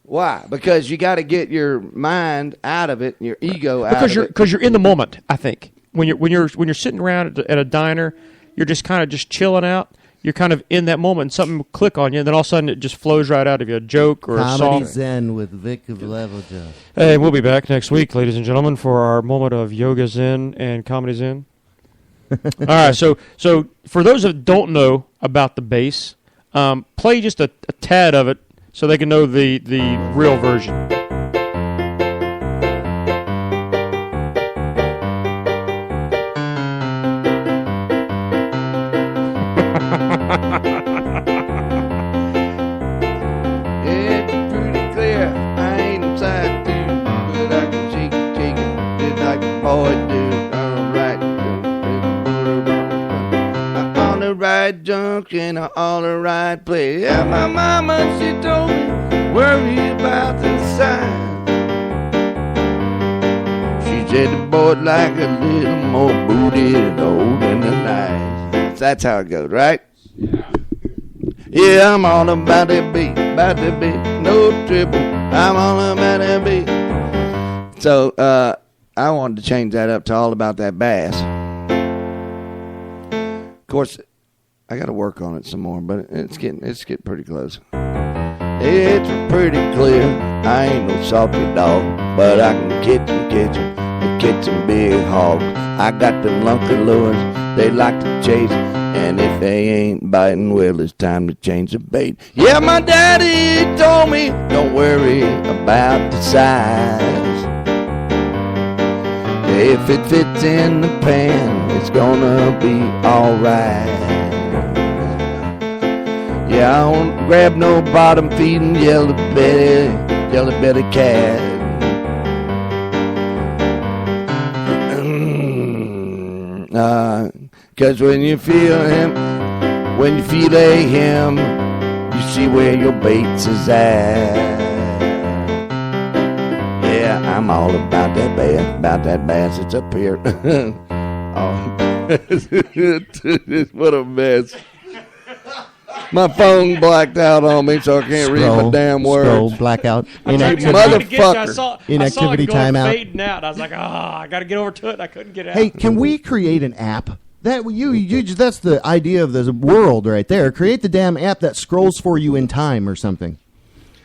Why? Because you got to get your mind out of it, and your ego out of it. Because you're in the moment. I think when you're sitting around at a diner, you're just kind of just chilling out. You're kind of in that moment, and something will click on you, and then all of a sudden it just flows right out of you, a joke or a Comedy song. Zen with Vic of Leveljohn. Hey, we'll be back next week, ladies and gentlemen, for our moment of Yoga Zen and Comedy Zen. All right, so for those that don't know about the bass, play just a tad of it so they can know the real version. It's pretty clear. I ain't inside too, but I can shake it, just like the boy do. On the right junction, on the right place. Yeah, my mama, she told me, worry about the sign. She said the boy'd like a little more booty and old than the night. That's how it goes, right? Yeah, I'm all about that beat, no triple. I'm all about that beat. So, I wanted to change that up to all about that bass. Of course, I got to work on it some more, but it's getting pretty close. It's pretty clear. I ain't no salty dog, but I can catch 'em, and catch 'em big hogs. I got them lunky lures, they like to chase. And if they ain't biting, well, it's time to change the bait. Yeah, my daddy told me, don't worry about the size. If it fits in the pan, it's gonna be alright. Yeah, I don't grab no bottom feeding yellow belly cat. Cause when you feel him, when you fillet him, you see where your baits is at. Yeah, I'm all about that bass, it's up here. Oh, what a mess. My phone blacked out on me, so I can't read my damn words. Scroll, blackout, Inactivity. Motherfucker. Inactivity timeout. Fading out. I was like, I got to get over to it. I couldn't get out. Hey, can we create an app? That's the idea of the world right there. Create the damn app that scrolls for you in time or something.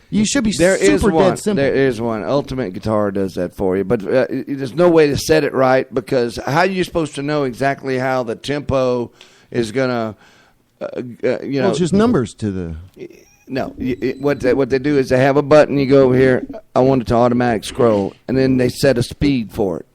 You should be dead simple. There is one. Ultimate Guitar does that for you, but there's no way to set it right because how are you supposed to know exactly how the tempo is gonna? Well, it's just numbers to the. No, what they do is they have a button. You go over here. I want it to automatic scroll, and then they set a speed for it.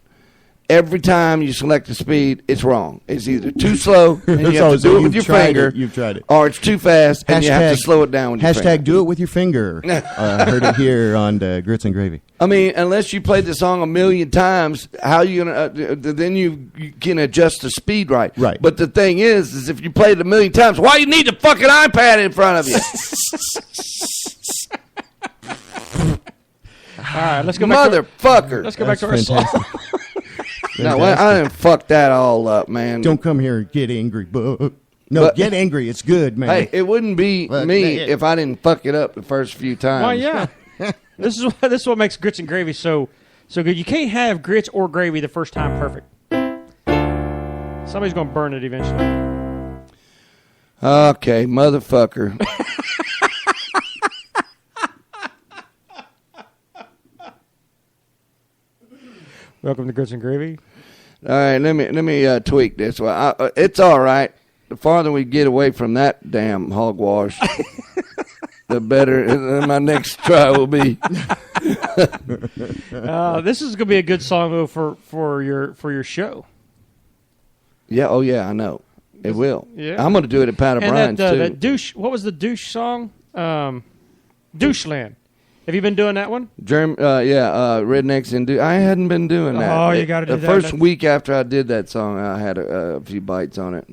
Every time you select the speed, it's wrong. It's either too slow, and you have to do it with your finger. You've tried it. Or it's too fast, and you have to slow it down with your finger. Hashtag do it with your finger. Heard it here on Grits and Gravy. I mean, unless you played the song a million times, how are you going to, then you can adjust the speed right. Right. But the thing is if you played it a million times, why you need the fucking iPad in front of you? All right, let's go back. Motherfucker. Let's go back to our song. No, I didn't fuck that all up, man. Don't come here and get angry, No, get angry. It's good, man. Hey, it wouldn't be me if I didn't fuck it up the first few times. Well, yeah. This is what makes Grits and Gravy so good. You can't have grits or gravy the first time perfect. Somebody's gonna burn it eventually. Okay, motherfucker. Welcome to Grits and Gravy. All right, let me tweak this. Well, it's all right. The farther we get away from that damn hogwash, the better my next try will be. This is gonna be a good song though for your show. Yeah. Oh yeah, I know. It will. Yeah. I'm gonna do it at Pat O'Brien's too. That douche. What was the douche song? Doucheland. Have you been doing that one? Rednecks and I hadn't been doing that. Oh, you got to do that. The that. first week after I did that song, I had a few bites on it.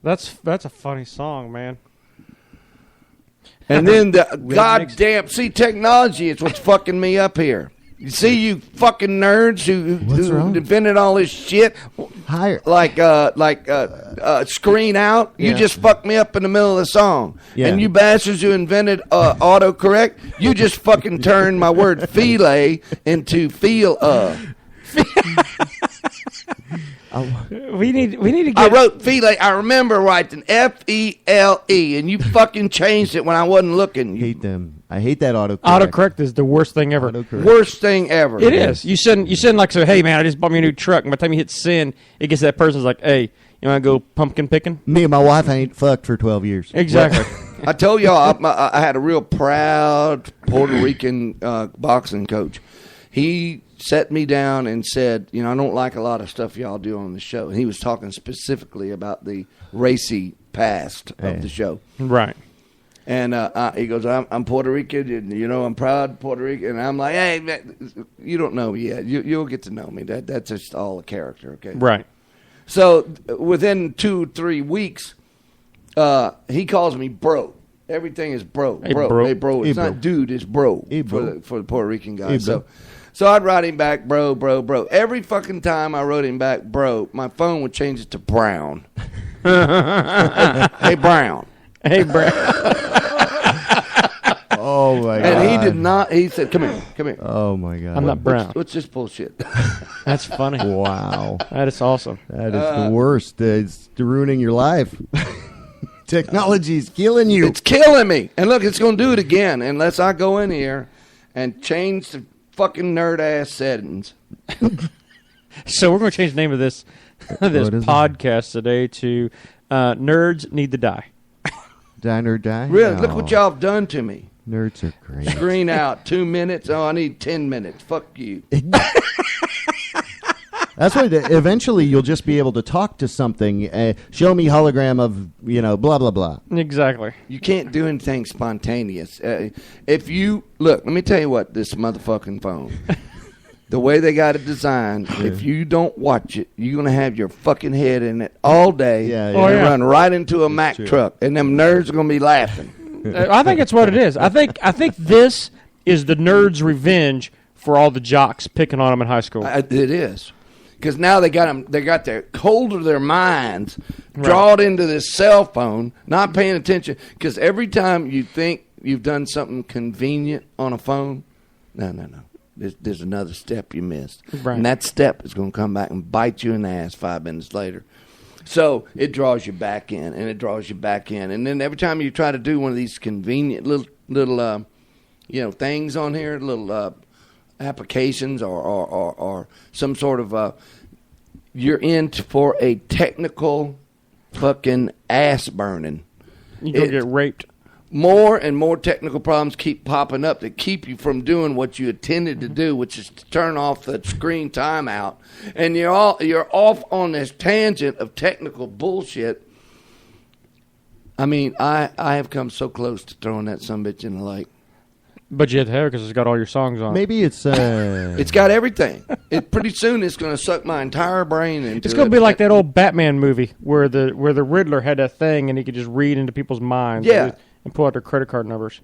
That's a funny song, man. And then goddamn, see, technology is what's fucking me up here. You see, you fucking nerds who invented all this shit, like screen out. You just fucked me up in the middle of the song. Yeah. And you bastards who invented autocorrect, you just fucking turned my word filet into feel We need to get. I wrote filet. I remember writing FELE, and you fucking changed it when I wasn't looking. Hate them. I hate that autocorrect. Autocorrect is the worst thing ever. Worst thing ever. It is. You send like, so, hey man, I just bought me a new truck. And by the time you hit send, it gets that person's like, hey, you want to go pumpkin picking? Me and my wife ain't fucked for 12 years. Exactly. I told y'all I had a real proud Puerto Rican boxing coach. He sat me down and said, I don't like a lot of stuff y'all do on the show. And he was talking specifically about the racy past of the show. Right. And he goes, I'm Puerto Rican, and, I'm proud Puerto Rican. And I'm like, hey, man, you don't know me yet. You'll get to know me. That's just all a character, okay? Right. So within 2-3 weeks, he calls me bro. Everything is bro. Hey, bro. Hey, bro. It's not dude, it's bro, hey, bro. For the Puerto Rican guys. So I'd write him back, bro. Every fucking time I wrote him back, bro, my phone would change it to Brown. Hey, Brown. Hey, Brown. Oh, my God. And he did not. He said, come here. Oh, my God. I'm not Brown. What's this bullshit? That's funny. Wow. That is awesome. That is the worst. It's ruining your life. Technology's killing you. It's killing me. And look, it's going to do it again unless I go in here and change the fucking nerd-ass settings. So we're going to change the name of this podcast today to Nerds Need to Die. Die, nerd, die? Really? Look what y'all have done to me. Nerds are great. Screen out 2 minutes. Oh, I need 10 minutes. Fuck you. That's why eventually you'll just be able to talk to something. Show me hologram of, blah, blah, blah. Exactly. You can't do anything spontaneous. If you, look, let me tell you what, this motherfucking phone, the way they got it designed, if you don't watch it, you're going to have your fucking head in it all day and run right into a Mack truck. And them nerds are going to be laughing. I think it's what it is. I think this is the nerds' revenge for all the jocks picking on them in high school. It is. Because now they got their hold of their minds, draw it into this cell phone, not paying attention. Because every time you think you've done something convenient on a phone, no. There's another step you missed. Right. And that step is going to come back and bite you in the ass 5 minutes later. So it draws you back in, and it draws you back in. And then every time you try to do one of these convenient little things on here, little applications or some sort of you're in for a technical fucking ass burning. You're going to get raped. More and more technical problems keep popping up that keep you from doing what you intended to do, which is to turn off the screen timeout. And you're off on this tangent of technical bullshit. I mean, I have come so close to throwing that sumbitch in the lake. But you have to have it because it's got all your songs on. Maybe it's... It's got everything. Pretty soon it's going to suck my entire brain into it. It's going to be like that old Batman movie where the Riddler had that thing and he could just read into people's minds. Yeah. And pull out their credit card numbers.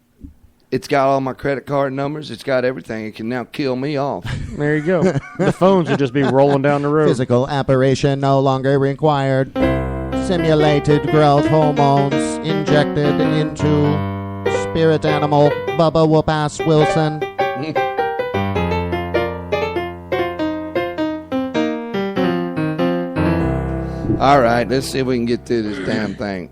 It's got all my credit card numbers. It's got everything. It can now kill me off. There you go. The phones would just be rolling down the road. Physical apparition no longer required. Simulated growth hormones injected into spirit animal Bubba Whoop-Ass Wilson. All right, let's see if we can get through this damn thing.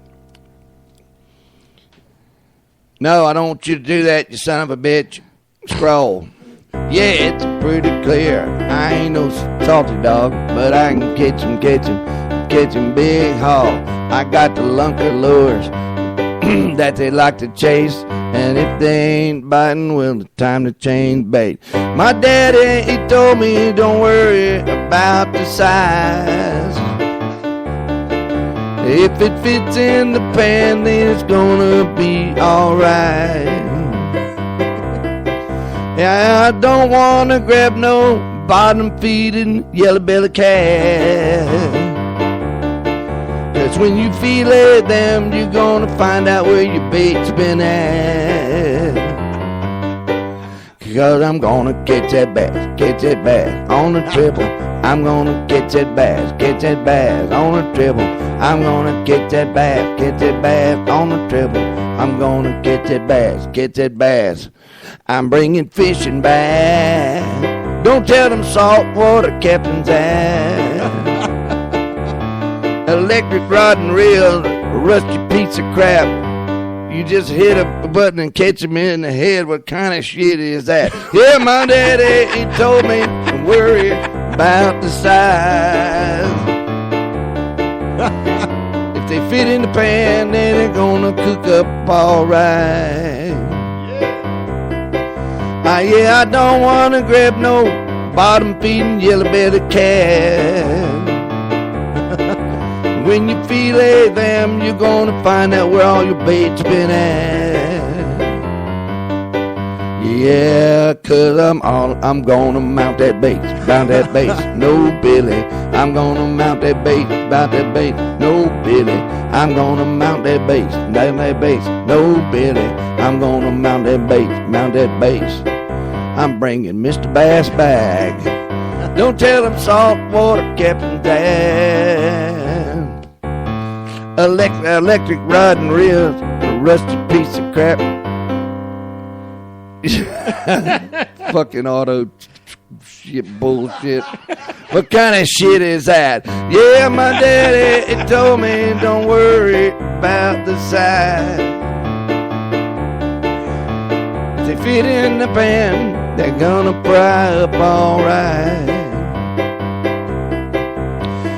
No, I don't want you to do that, you son of a bitch. Scroll. Yeah, it's pretty clear. I ain't no salty dog, but I can catch him big haul. I got the lunker lures that they like to chase, and if they ain't biting, well, it's time to change bait. My daddy, he told me, don't worry about the size. If it fits in the pan, then it's gonna be alright. Yeah, I don't want to grab no bottom-feeding yellow-belly cat. 'Cause when you fillet them, you're gonna find out where your bait's been at. 'Cause I'm gonna catch that bass on the triple. I'm gonna catch that bass on the triple. I'm gonna catch that bass on the triple. I'm gonna catch that bass. I'm bringing fishing back. Don't tell them saltwater captains that. Electric rod and reel, rusty piece of crap. You just hit a button and catch him in the head. What kind of shit is that? Yeah, my daddy, he told me, don't worry about the size. If they fit in the pan, then they're gonna cook up alright. Yeah, I don't wanna grab no bottom-feeding yellow-bellied cat. When you fillet them, you're gonna find out where all your bait's been at. Yeah, 'cause I'm gonna mount that bait, no Billy. I'm gonna mount that bait, no Billy. I'm gonna mount that bait, no Billy. I'm gonna mount that bait. I'm bringing Mr. Bass back. Don't tell him saltwater captain dad. Electric rod and reel, a rusty piece of crap. Fucking auto shit bullshit. What kind of shit is that? Yeah, my daddy, he told me don't worry about the size. If they fit in the pan, they're gonna fry up alright.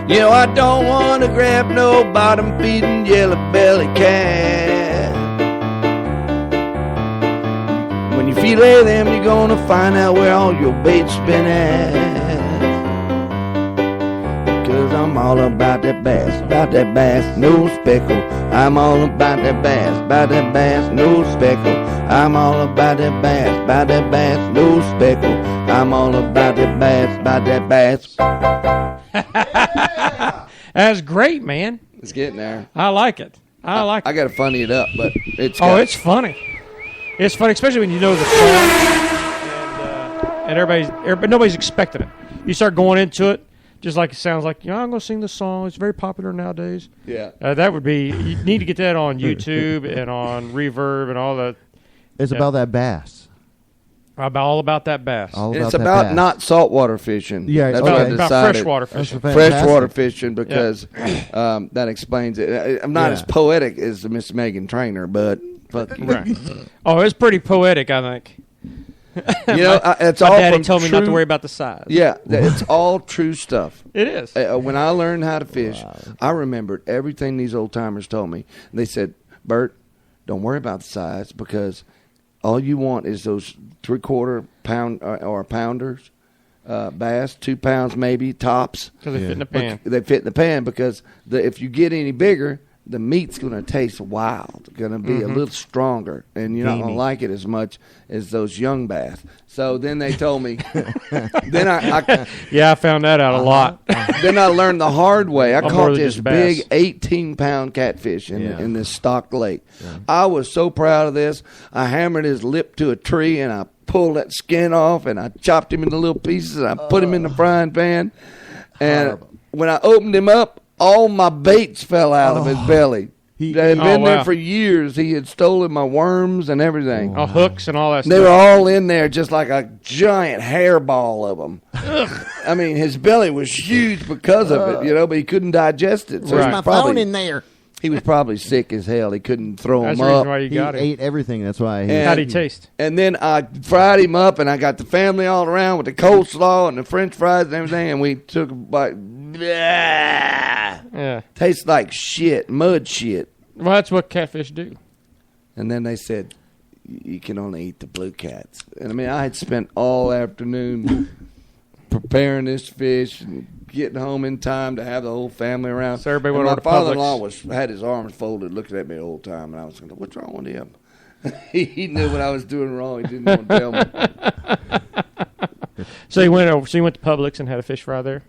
You know, I don't want to grab no bottom-feeding yellow-belly cat. When you fillet them, you're going to find out where all your bait's been at. Because I'm all about that bass, no speckle. I'm all about that bass, no speckle. I'm all about that bass, no speckle. I'm all about that bass. That's great, man. It's getting there. I like it. I got to funny it up, but it's it's funny. It's funny, especially when you know the song and nobody's expecting it. You start going into it just like it sounds like. You know, I'm going to sing the song. It's very popular nowadays. Yeah, that would be. You need to get that on YouTube and on Reverb and all that. It's about that bass. All about that bass. It's about not saltwater fishing. Yeah, that's what I decided. About freshwater fishing. Freshwater fishing because that explains it. I'm not as poetic as Miss Megan Trainor, but fuck you. Right. Oh, it's pretty poetic, I think. You know, it's my all daddy from told me true, not to worry about the size. Yeah, it's all true stuff. It is. When I learned how to fish, I remembered everything these old timers told me. They said, Bert, don't worry about the size because all you want is those 3/4 pound or pounders, bass, 2 pounds maybe tops. Because they fit in the pan. They fit in the pan because if you get any bigger, the meat's going to taste wild, going to be a little stronger, and you're not going to like it as much as those young bass. So then they told me, then I found that out a lot. Then I learned the hard way. I caught this just bass. big 18-pound catfish in this stock lake. Yeah. I was so proud of this. I hammered his lip to a tree, and I pulled that skin off, and I chopped him into little pieces, and I put him in the frying pan. And when I opened him up, all my baits fell out of his belly. They had been there for years. He had stolen my worms and everything. Hooks and all that stuff. They were all in there just like a giant hairball of them. I mean, his belly was huge because of it, but he couldn't digest it. So There's my phone in there. He was probably sick as hell. He couldn't throw That's him the up. reason why you got He ate everything. That's why. How'd he taste? And then I fried him up, and I got the family all around with the coleslaw and the French fries and everything, and we took a bite. Yeah. Tastes like shit, mud shit. Well, that's what catfish do. And then they said, you can only eat the blue cats. And I mean, I had spent all afternoon preparing this fish and getting home in time to have the whole family around. So everybody and went my on to father-in-law had his arms folded, looking at me the whole time, and I was thinking, what's wrong with him? He knew what I was doing wrong. He didn't want to tell me. So you went over. So you went to Publix and had a fish fry there.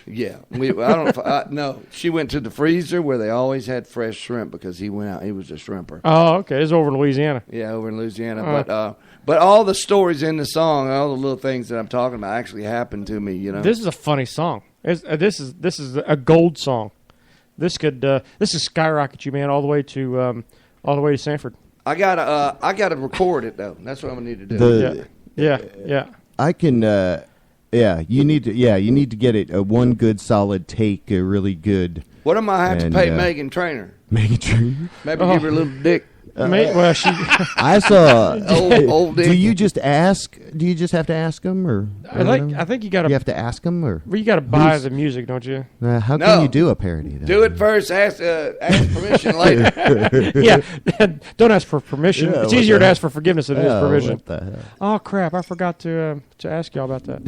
Yeah, no. She went to the freezer where they always had fresh shrimp because he went out. He was a shrimper. Oh, okay. It's over in Louisiana. Yeah, over in Louisiana. But all the stories in the song, all the little things that I'm talking about, actually happened to me. This is a funny song. This is a gold song. This could skyrocket you, man, all the way to Sanford. I gotta record it though. That's what I'm gonna need to do. Yeah. I can. You need to get it one good solid take, a really good. What am I have to pay Megan Trainor? Megan Trainor? Maybe give her a little dick. She. I saw. old dick. Do you just ask? Do you just have to ask them, or I think you got to. You have to ask them, or you got to buy the music, don't you? How can you do a parody? Then? Do it first. Ask permission later. Yeah, don't ask for permission. Yeah, it's easier to ask for forgiveness than it is permission. What the hell? Oh crap! I forgot to ask y'all about that.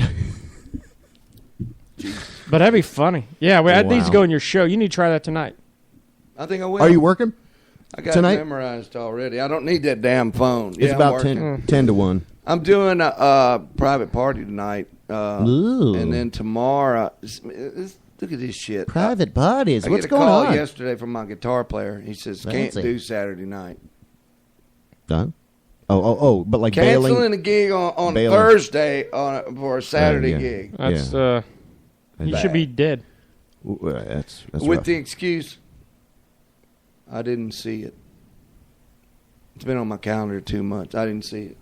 But that'd be funny. Yeah, that needs to go in your show. You need to try that tonight. I think I will. Are you working? I got tonight? it memorized already. I don't need that damn phone. It's about 10 to 1. I'm doing a private party tonight. And then tomorrow, look at this shit. Private parties. What's going on? I on? get a call yesterday from my guitar player. He says, can't do Saturday night. Done? But like canceling a gig on Thursday for a Saturday gig. That's you should be dead. That's with rough. The excuse, I didn't see it. It's been on my calendar 2 months. I didn't see it.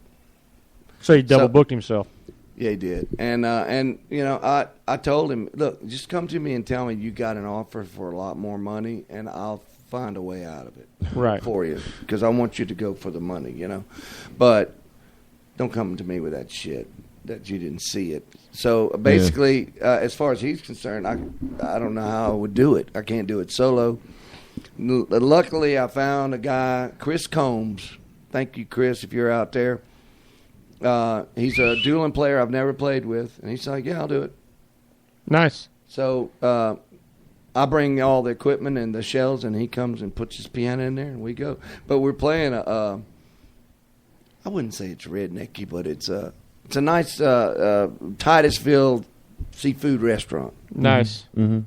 So he double booked himself. Yeah, he did. And I told him, look, just come to me and tell me you got an offer for a lot more money, and I'll find a way out of it for you, because I want you to go for the money, But don't come to me with that shit that you didn't see it. So basically, as far as he's concerned, I don't know how I would do it. I can't do it solo. Luckily, I found a guy, Chris Combs. Thank you, Chris, if you're out there. He's a dueling player I've never played with, and he's like, yeah, I'll do it. Nice. So I bring all the equipment and the shells, and he comes and puts his piano in there, and we go. But we're playing I wouldn't say it's rednecky, but it's a nice Titusville seafood restaurant. Nice. Mm-hmm.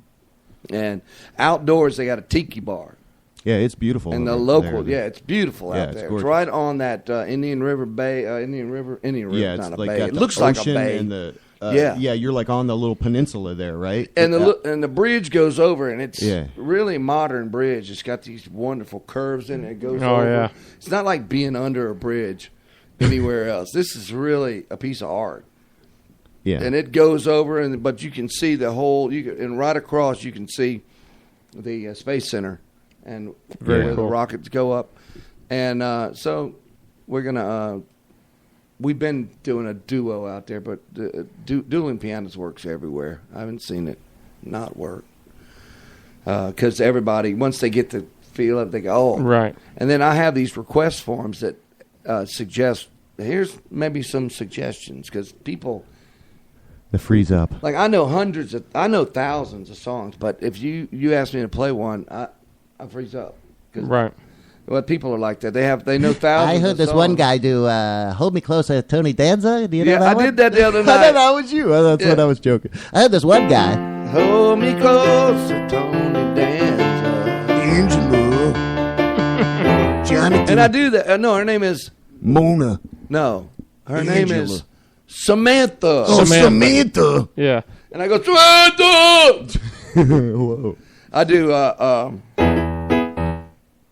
And outdoors, they got a tiki bar. Yeah, it's beautiful. And the local, it's beautiful out there. It's right on that Indian River Bay. Indian River, yeah, not a like bay. It looks like a bay. And you're like on the little peninsula there, right? And the bridge goes over, and it's really modern bridge. It's got these wonderful curves in it. It goes over. Yeah. It's not like being under a bridge anywhere else. This is really a piece of art. Yeah. And it goes over, but you can see the whole. And right across, you can see the Space Center and where the rockets go up. And so we're gonna. We've been doing a duo out there, but dueling pianos works everywhere. I haven't seen it not work because everybody, once they get the feel of it, they go, oh. Right. And then I have these request forms that suggest, here's maybe some suggestions, because people. The freeze up. Like I know thousands of songs, but if you ask me to play one, I freeze up. Right. Well, people are like that. They know thousands. I heard of this songs. one guy do "Hold Me Closer," Tony Danza. Do you know that I one? did that the other I night. thought that was you. That's what I was joking. I heard this one guy. Hold me closer, Tony Danza. Angela. Jonathan. And I do that. No, her name is Mona. No, her Angela. name is Samantha. Oh, Samantha. Yeah. And I go Samantha. Whoa. I do.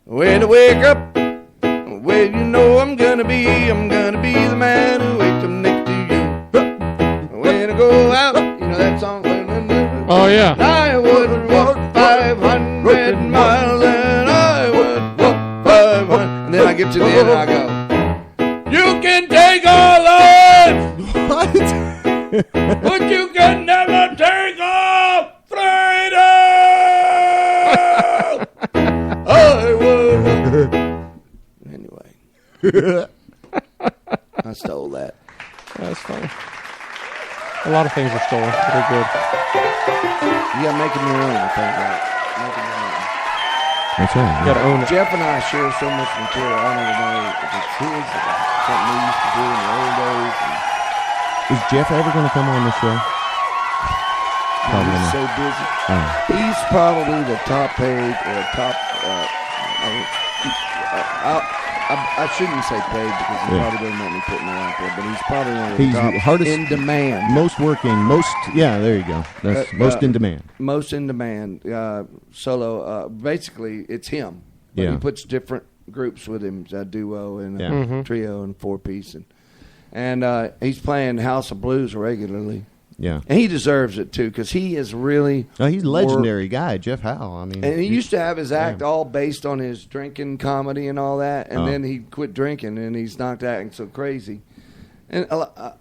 When I wake up, well, you know I'm gonna be the man who wakes up next to you. When I go out, you know that song. Oh yeah. I would walk 500 miles, and I would walk 500. And then I get to the end, and I go, you can take all life, but you can never take all freedom. I would. Anyway, I stole that. That's funny. A lot of things are stolen. They're good. You gotta make them your own, I think. Right? Make them your own. That's right. You got to own it. Jeff and I share so much material. I don't know if it's his or something we used to do in the old days. Is Jeff ever going to come on the show? He's so busy. He's probably the top paid or top. I shouldn't say paid because he probably doesn't want me putting it out there, but he's probably one of the top hardest, in demand. Most working, there you go. That's most in demand. Most in demand. Solo. Basically, it's him. But he puts different groups with him, a duo and a trio and 4-piece. And he's playing House of Blues regularly. Yeah. And he deserves it, too, because he is really... Oh, he's a legendary guy, Jeff Howe. I mean, and he used to have his act all based on his drinking comedy and all that, and then he quit drinking, and he's not acting so crazy. And a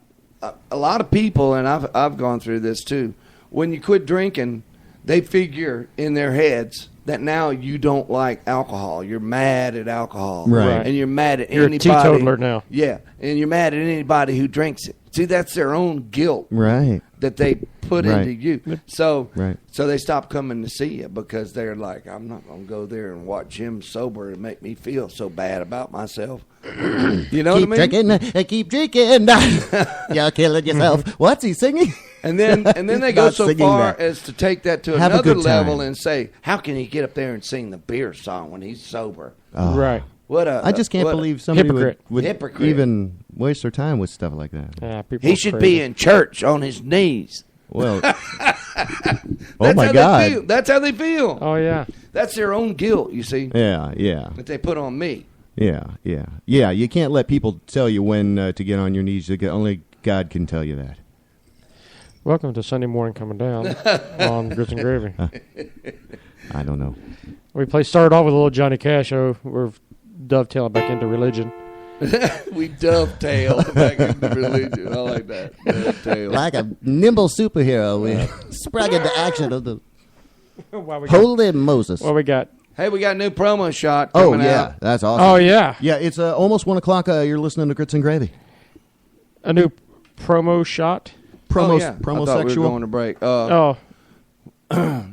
lot of people, and I've gone through this, too, when you quit drinking, they figure in their heads that now you don't like alcohol. You're mad at alcohol. Right. And you're mad at You're anybody. a teetotaler now. Yeah, and you're mad at anybody who drinks it. See, that's their own guilt that they put into you. So they stop coming to see you because they're like, I'm not going to go there and watch him sober and make me feel so bad about myself. You know what I mean? Keep drinking. You're killing yourself. What's he singing? And then they go so far as to take that to another level and say, how can he get up there and sing the beer song when he's sober? Oh. Right. I just can't believe somebody would even waste their time with stuff like that. Yeah, he should be in church on his knees. Well, oh my God. That's how they feel. Oh, yeah. That's their own guilt, you see. Yeah. That they put on me. Yeah. You can't let people tell you when to get on your knees. Only God can tell you that. Welcome to Sunday Morning Coming Down on Grits and Gravy. I don't know. We started off with a little Johnny Cash. We're dovetailing back into religion. We dovetail back into religion. I like that. Dovetail. Like a nimble superhero, we sprung into action of the Holy Moses. What we got? Hey, we got a new promo shot coming out. That's awesome. Oh, yeah. Yeah, it's almost 1 o'clock. You're listening to Grits and Gravy. A new promo shot? Promo I sexual. thought we were going to break.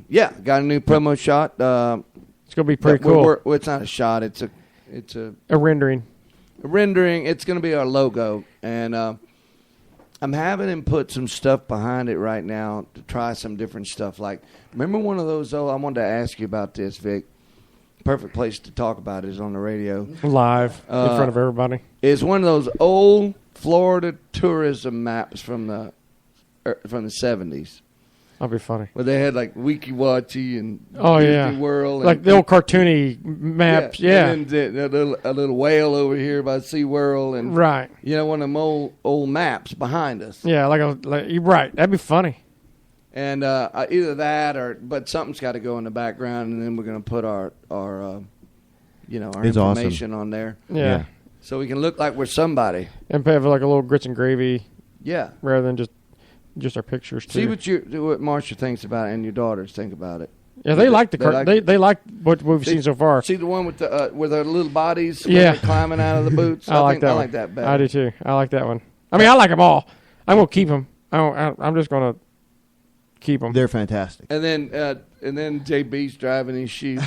Yeah, got a new promo shot. It's going to be pretty cool. It's not a shot. It's a rendering. A rendering. It's going to be our logo, and I'm having him put some stuff behind it right now to try some different stuff. Like, remember one of those? I wanted to ask you about this, Vic. Perfect place to talk about it is on the radio, live in front of everybody. Is one of those old Florida tourism maps from the 70s. That'd be funny. Where they had like Wiki Watchy and Disney World. Like the old cartoony maps, yeah. And then a little whale over here by SeaWorld. And, right. You know, one of them old maps behind us. Yeah, you're right. That'd be funny. And either that but something's got to go in the background, and then we're going to put our information on there. Yeah. So we can look like we're somebody. And have like a little Grits and Gravy. Yeah. Rather than just our pictures too. See what Marcia thinks about it and your daughters think about it. Yeah, they like they like what we've seen so far. See the one with the little bodies climbing out of the boots? I like that better. I do too. I like that one. I mean, I like them all. I'm going to keep them. I'm just going to keep them. They're fantastic. And then JB's driving his sheep.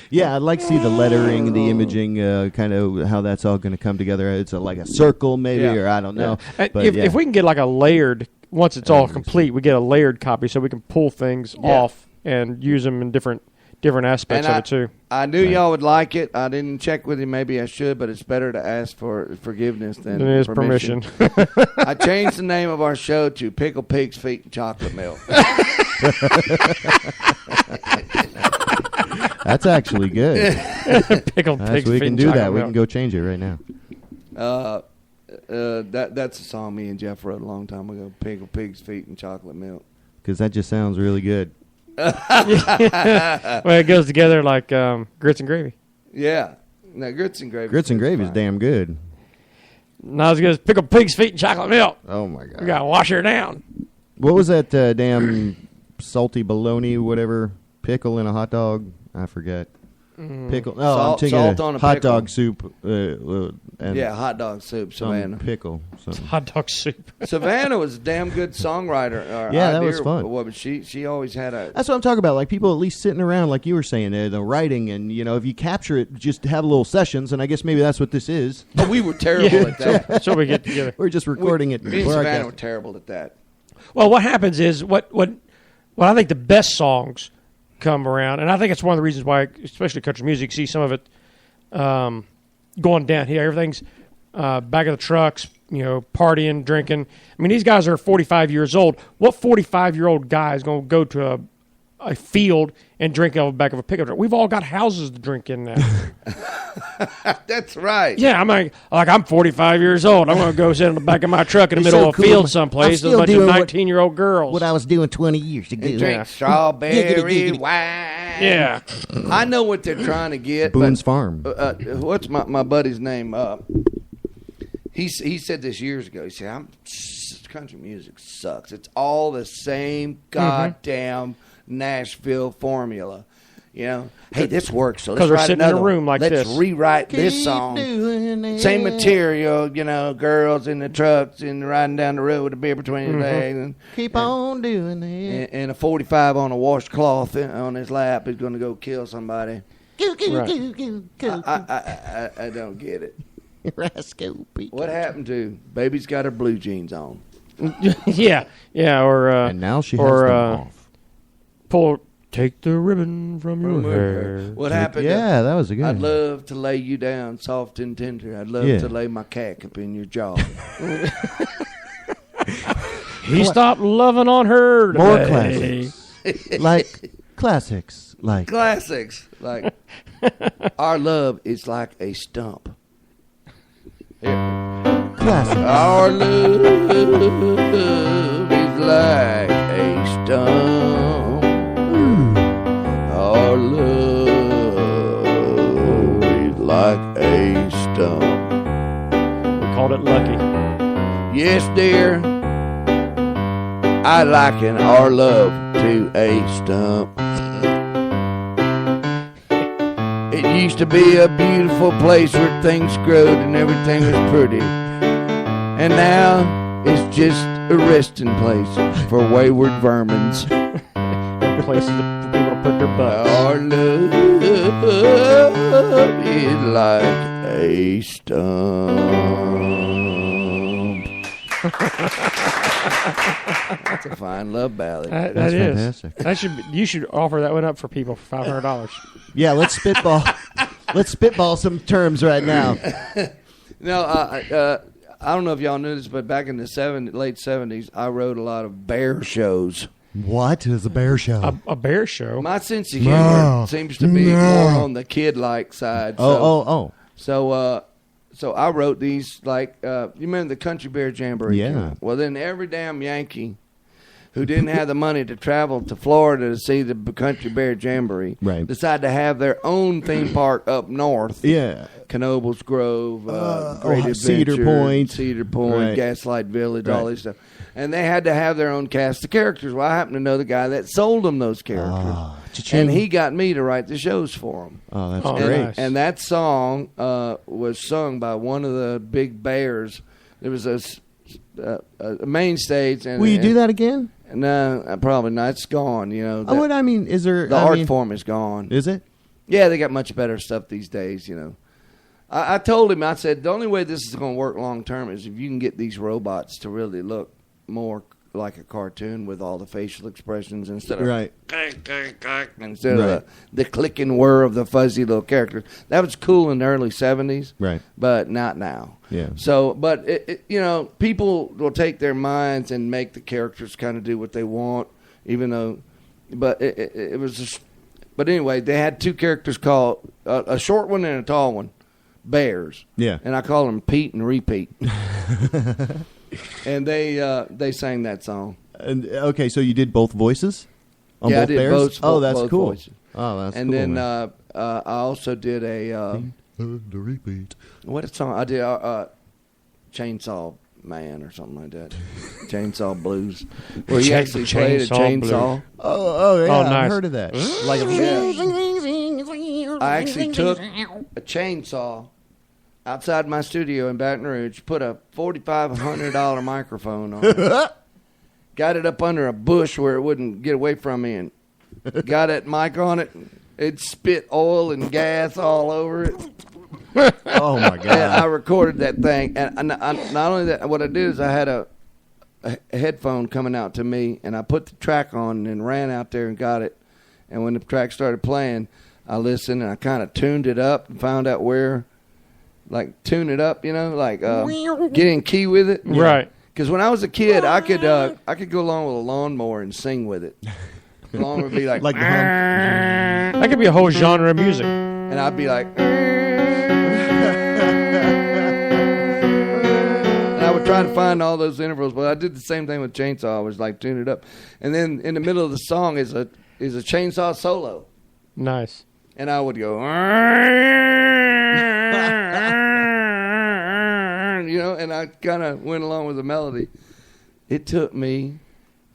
Yeah, I'd like to see the lettering, the imaging, kind of how that's all going to come together. It's like a circle maybe, or I don't know. But if we can get like a layered, once it's all complete, we get a layered copy so we can pull things off and use them in different aspects of it too. I knew y'all would like it. I didn't check with him. Maybe I should, but it's better to ask for forgiveness than permission. I changed the name of our show to Pickle Pig's Feet and Chocolate Milk. That's actually good. Pickled Pig's Feet. We can do that. We can go change it right now. That's a song me and Jeff wrote a long time ago. Pickle Pig's Feet and Chocolate Milk. Because that just sounds really good. Well, it goes together like Grits and Gravy. Yeah. No, Grits and Gravy. Grits and Gravy is damn good. Not as good as Pickled Pig's Feet and Chocolate Milk. Oh, my God. We got to wash her down. What was that damn salty bologna, whatever, pickle in a hot dog? I forget. Pickle. Oh, I'm taking salt on a hot pickle. dog soup. And Yeah, hot dog soup, Savannah. Pickle. So. Hot dog soup. Savannah was a damn good songwriter. Yeah, that was fun. But she always had a. That's what I'm talking about. Like people at least sitting around, like you were saying, the writing, and if you capture it, just have little sessions. And I guess maybe that's what this is. But we were terrible at that. So we get together. We're just recording it. Me and Savannah were terrible at that. Well, what happens is what I think the best songs come around, and I think it's one of the reasons why, especially country music, you see some of it going down here. Everything's back of the trucks, partying, drinking. I mean, these guys are 45 years old. What 45-year-old guy is going to go to a field and drink out of the back of a pickup truck? We've all got houses to drink in now. That's right. Yeah, I'm 45 years old. I'm going to go sit in the back of my truck in the middle of a field someplace with a bunch of 19-year-old girls. What I was doing 20 years ago. And drink strawberry wine. Yeah. I know what they're trying to get. Boone's Farm. What's my buddy's name? He said this years ago. He said, country music sucks. It's all the same goddamn Nashville formula. Hey, this works. So let's we're write sitting another in a room like let's this. rewrite this song. Same material, girls in the trucks and riding down the road with a beer between his legs. And, Keep on doing it. and a 45 on a washcloth on his lap is going to go kill somebody. I don't get it. What happened to Baby's got her blue jeans on? yeah, or and now she has them off. Take the ribbon from your hair. What happened? Yeah, that was a good I'd one. love to lay you down soft and tender. I'd love to lay my cack up in your jaw. He stopped loving on her today. More classics. Classics. Like our love is like a stump. Classics. Our love is like a stump. Our love is like a stump. We called it lucky. Yes, dear. I liken our love to a stump. It used to be a beautiful place where things growed and everything was pretty. And now it's just a resting place for wayward vermins. Places for people to put their butts. Our love is like a stump. That's a fine love ballad. That is fantastic. You should offer that one up for people for $500. Yeah, let's spitball. Let's spitball some terms right now. No, I don't know if y'all knew this, but back in the late 70s, I wrote a lot of bear shows. What is a bear show? A bear show? My sense of humor seems to be more on the kid-like side. So, So I wrote these you remember the Country Bear Jamboree? Yeah. Well, then every damn Yankee who didn't have the money to travel to Florida to see the Country Bear Jamboree decided to have their own theme park up north. Yeah. Knoebels Grove, Great Adventure, Cedar Point, right. Gaslight Village, all this stuff. And they had to have their own cast of characters. Well, I happen to know the guy that sold them those characters. And he got me to write the shows for them. Oh, that's great. Nice. And that song was sung by one of the big bears. There was a main stage. And, will you do that again? No, probably not. It's gone. What I mean is there? The art form is gone. Is it? Yeah, they got much better stuff these days. I told him. I said the only way this is going to work long term is if you can get these robots to really look more like a cartoon with all the facial expressions instead of the click and whir of the fuzzy little characters. That was cool in the early 70s, right? But not now. Yeah. So, but people will take their minds and make the characters kind of do what they want, even though. But it was just. But anyway, they had two characters called a short one and a tall one, bears. Yeah. And I call them Pete and Repeat. And they sang that song. And okay, so you did both voices on both I did bears? both, that's both cool. Voices. Oh, that's and cool. And then I also did a repeat. What a song I did Chainsaw Man or something like that. Chainsaw Blues. Where he actually played a chainsaw. Oh yeah, nice. I've heard of that. Like I actually took a chainsaw outside my studio in Baton Rouge, put a $4,500 microphone on it, got it up under a bush where it wouldn't get away from me, and got that mic on it. It spit oil and gas all over it. Oh, my God. And I recorded that thing. And not only that, what I did is I had a headphone coming out to me, and I put the track on and ran out there and got it. And when the track started playing, I listened and I kind of tuned it up and found out where, like, tune it up, like get in key with it. Right. Because when I was a kid, I could go along with a lawnmower and sing with it. The lawnmower would be like Like the hum. That could be a whole genre of music. and I'd be like, and I would try to find all those intervals. But I did the same thing with chainsaw. I was like, tune it up, and then in the middle of the song is a chainsaw solo. Nice. And I would go, and I kind of went along with the melody. It took me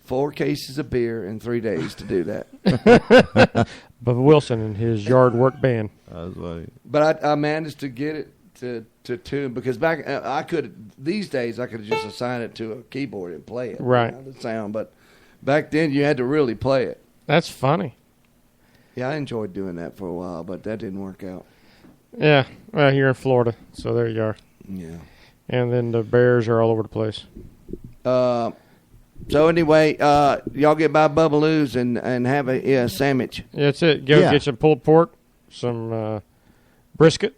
4 cases of beer in 3 days to do that. Bubba Wilson and his yard work band. But I managed to get it to tune, because back these days I could just assign it to a keyboard and play it. Right. The sound. But back then you had to really play it. That's funny. Yeah, I enjoyed doing that for a while, but that didn't work out. Yeah, well, here in Florida, so there you are. Yeah. And then the bears are all over the place. So anyway, y'all get by Bubbaloo's and have a sandwich. Yeah, that's it. Go get some pulled pork, some brisket.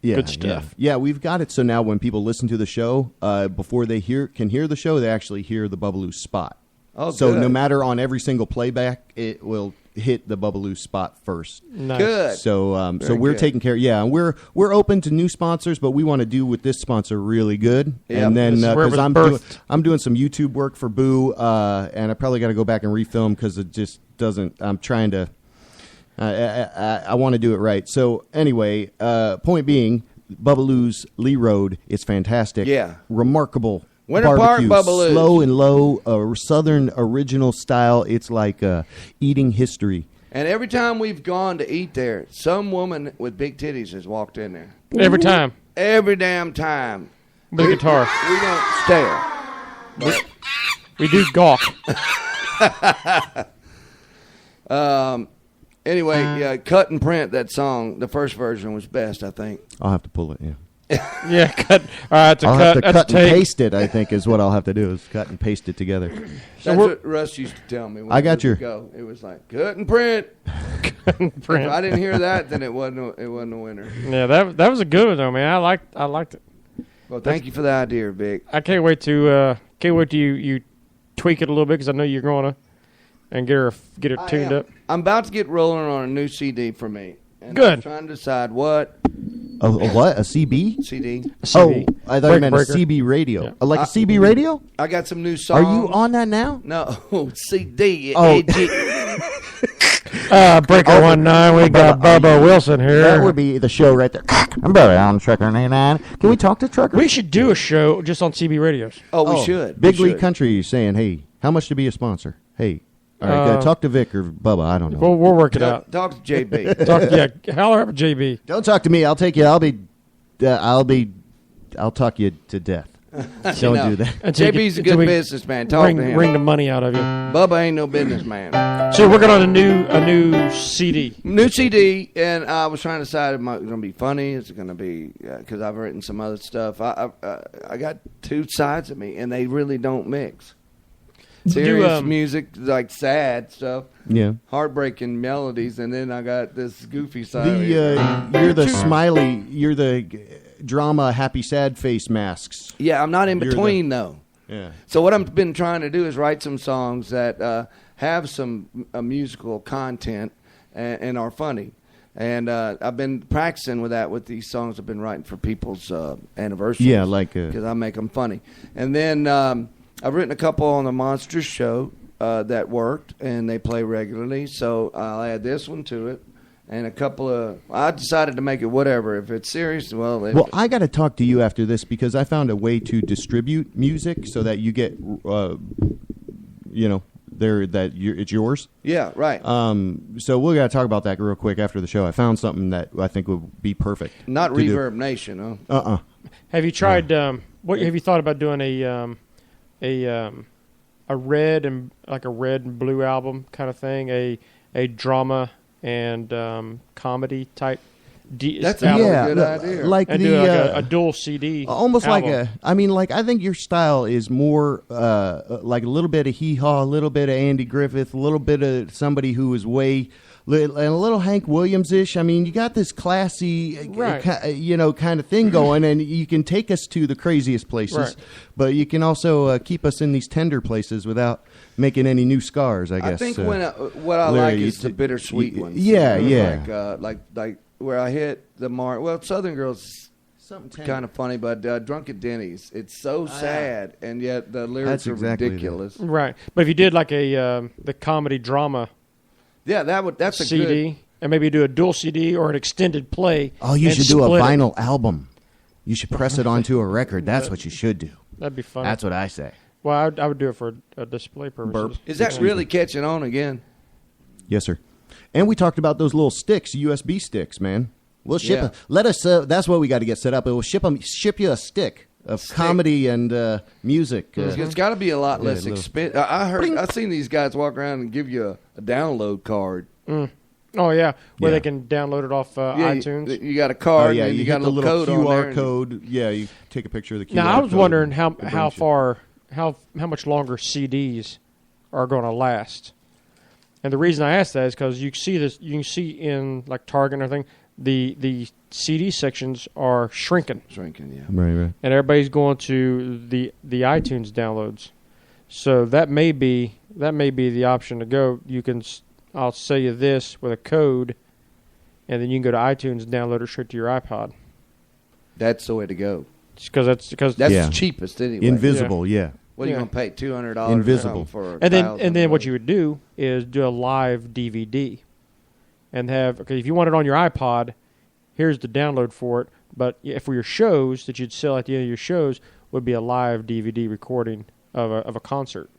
Yeah, good stuff. Yeah, we've got it. So now when people listen to the show, before they can hear the show, they actually hear the Bubbaloo's spot. Oh, so good. no matter on every single playback, it will hit the Bubbaloo's spot first. Nice. Good. So we're taking care. Yeah, and we're open to new sponsors, but we want to do with this sponsor really good. Yep. And then This is where it because was I'm doing some YouTube work for Boo, and I probably got to go back and refilm because it just doesn't. I'm trying to. I want to do it right. So anyway, point being, Bubbaloo's Lee Road is fantastic. Yeah. Remarkable. Winter Park barbecue, Bubbaloo's. slow and low, Southern original style. It's like eating history. And every time we've gone to eat there, some woman with big titties has walked in there. Every time. Every damn time. With a guitar. We don't stare. We do gawk. Anyway, yeah, cut and print that song. The first version was best, I think. I'll have to pull it, yeah. Yeah, cut. All right, it's a I'll cut. have to That's cut a and take. paste it, I think, is what I'll have to do, is cut and paste it together. That's what Russ used to tell me. When I got we your- would go. It was like, cut and print. Print. If I didn't hear that, then it wasn't a winner. Yeah, that was a good one though, man. I liked it. Well, thank you for the idea, Vic. I can't wait to you tweak it a little bit, because I know you're going to and get her tuned up. I'm about to get rolling on a new CD for me. And Good. I'm trying to decide what A what? A CB? CD. Oh, I thought you meant Breaker. a CB radio. Yeah. Like a CB radio? I got some new Are songs. you on that now? No, CD. Oh. Breaker 19, we got Bubba Wilson here. That would be the show right there. I'm Bubba on Trucker 99. Can we talk to Trucker? We should do a show just on CB radios. Oh, we should. Big We League should. Country saying, hey, how much to be a sponsor? Hey, all right, good. Talk to Vic or Bubba. I don't know. We'll work it out. Talk to JB. Holler up at JB. Don't talk to me. I'll take you. I'll talk you to death. Don't do that. JB's a good businessman. Talk to him. Wring the money out of you. Bubba ain't no businessman. So we're working on a new CD. New CD, and I was trying to decide, am I going to be funny? Is it going to be, because I've written some other stuff. I got two sides of me, and they really don't mix. Serious music, like sad stuff. Yeah. Heartbreaking melodies, and then I got this goofy side. of me. You're the smiley. You're the drama, happy, sad face masks. Yeah, I'm not in You're between, though. Yeah. So what I've been trying to do is write some songs that have some musical content and are funny. And I've been practicing with that with these songs I've been writing for people's anniversaries. Yeah, like because I make them funny. And then I've written a couple on the Monsters show that worked, and they play regularly. So I'll add this one to it. And a couple of, I decided to make it whatever. If it's serious, well, I got to talk to you after this, because I found a way to distribute music so that you get, it's yours. Yeah, right. So we got to talk about that real quick after the show. I found something that I think would be perfect. Not Reverb Nation, huh? Have you tried? What have you thought about doing a red and blue album kind of thing? A drama and comedy type. That's a good idea. Like and do a dual CD. Almost album. I think your style is more like a little bit of Hee Haw, a little bit of Andy Griffith, a little bit of somebody who is and a little Hank Williams-ish. I mean, you got this classy, kind of thing going, and you can take us to the craziest places, but you can also keep us in these tender places without making any new scars, I guess. I think what I like is the bittersweet ones. Yeah. Like where I hit the mark. Well, Southern Girl's kind of funny, but Drunk at Denny's, it's so sad, and yet the lyrics are ridiculous. Right. But if you did like the comedy drama that's a CD, good. and maybe do a dual CD or an extended play. Oh, you should do a vinyl album. You should press it onto a record. That's what you should do. That'd be fun. That's what I say. Well, I would do it for a display purposes. Is that really catching on again? Yes, sir. And we talked about those little sticks, USB sticks, man. We'll ship them. Let us. That's what we got to get set up. We'll ship you a stick of comedy and music. It's got to be a lot less expensive. I've seen these guys walk around and give you a download card. Oh yeah, where they can download it off iTunes. You got a card. Yeah, and you got got a little code QR on code. Yeah, you take a picture of the QR. Now I was code wondering how much longer CDs are going to last. And the reason I asked that is because you can see in like Target and everything, the CD sections are shrinking. Yeah. Right. And everybody's going to the iTunes downloads. So that may be the option to go. I'll sell you this with a code, and then you can go to iTunes and download it straight to your iPod. That's the way to go. Because that's the cheapest anyway. Invisible, yeah. What are you going to pay $200 Invisible for? And then what you would do is do a live DVD, and if you want it on your iPod, here's the download for it. But for your shows that you'd sell at the end of your shows would be a live DVD recording of a concert.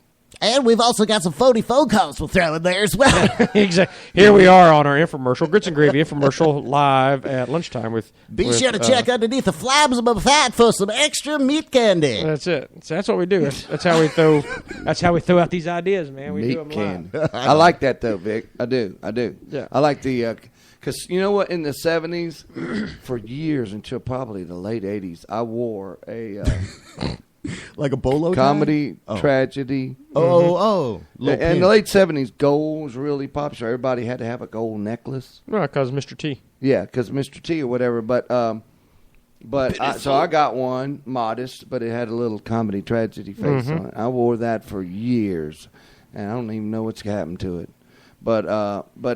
And we've also got some phony phone calls we'll throw in there as well. Exactly. Here we are on our infomercial, Grits and Gravy infomercial, live at lunchtime with. Be sure to check underneath the flabs of my fat for some extra meat candy. That's it. So that's what we do. That's how we throw. That's how we throw out these ideas, man. We meat do them candy. live. I like that though, Vic. I do. Yeah. I like the because you know what? In the 70s, for years until probably the late 80s, I wore a. Like a bolo comedy, tragedy. Oh. In the late 70s, gold was really popular. Everybody had to have a gold necklace. Well, because Mr. T. Yeah, because Mr. T or whatever. So I got one, modest, but it had a little comedy tragedy face on it. I wore that for years, and I don't even know what's happened to it. But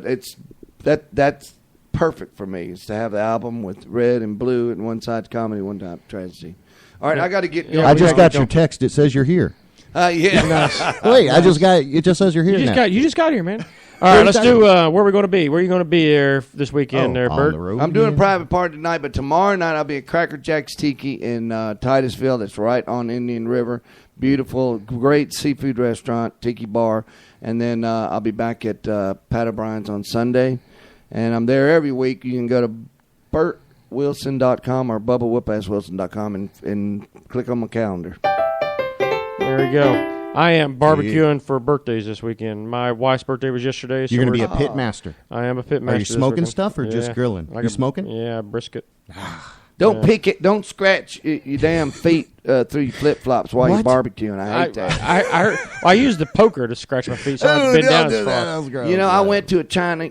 it's that's perfect for me. Is to have the album with red and blue, and one side's comedy, one side tragedy. All right, I got to get going. I just got your text. It says you're here. Yeah. Wait, I just got it. Just says you're here now. You just got here, man. All right, let's do where are we going to be? Where are you going to be there this weekend, there, Bert? On the road I'm doing a private party tonight, but tomorrow night I'll be at Cracker Jack's Tiki in Titusville. That's right on Indian River. Beautiful, great seafood restaurant, tiki bar. And then I'll be back at Pat O'Brien's on Sunday. And I'm there every week. You can go to BurtWilson.com or BubbaWhoopAssWilson.com and click on my calendar. There we go. I am barbecuing for birthdays this weekend. My wife's birthday was yesterday. So You're going to be a pit master. I am a pit master. Are you smoking stuff or just grilling? You smoking? Yeah, brisket. Don't pick it. Don't scratch your damn feet through your flip flops while you're barbecuing. I hate that. I used the poker to scratch my feet, so I bend down as far. You know, I went to a China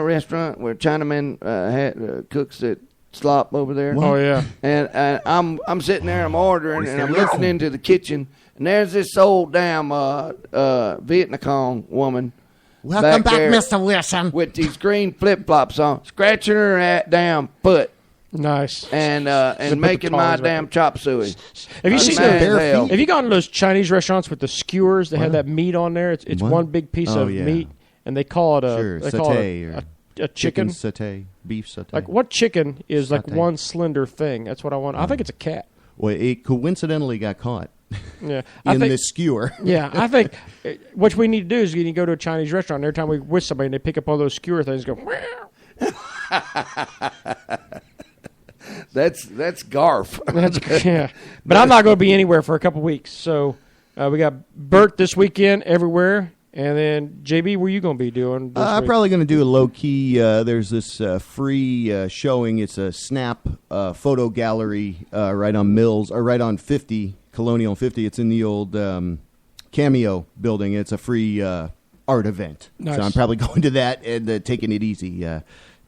restaurant where Chinaman cooks it. Slop over there. What? Oh yeah. And I'm sitting there, I'm ordering, and I'm looking into the kitchen, and there's this old damn Vietnamese woman. Welcome back, Mr. Wilson. With these green flip flops on, scratching her damn foot. Nice. And making my damn chop suey. Have you seen have you gone to those Chinese restaurants with the skewers that have that meat on there? It's one big piece of meat, and they call it a chicken satay, beef satay. Like what chicken is like one slender thing? That's what I want. I think it's a cat. Well, it coincidentally got caught Yeah, in this skewer. Yeah, I think what we need to do is you need to go to a Chinese restaurant. And every time we with somebody, and they pick up all those skewer things, go. That's Garf. Yeah, but I'm not going to be anywhere for a couple weeks. So we got Bert this weekend everywhere, and then JB, where you going to be doing? I'm probably going to do a low key. There's this free showing. It's a Snap photo gallery right on Mills or right on 50 Colonial 50. It's in the old Cameo building. It's a free art event. Nice. So I'm probably going to that and taking it easy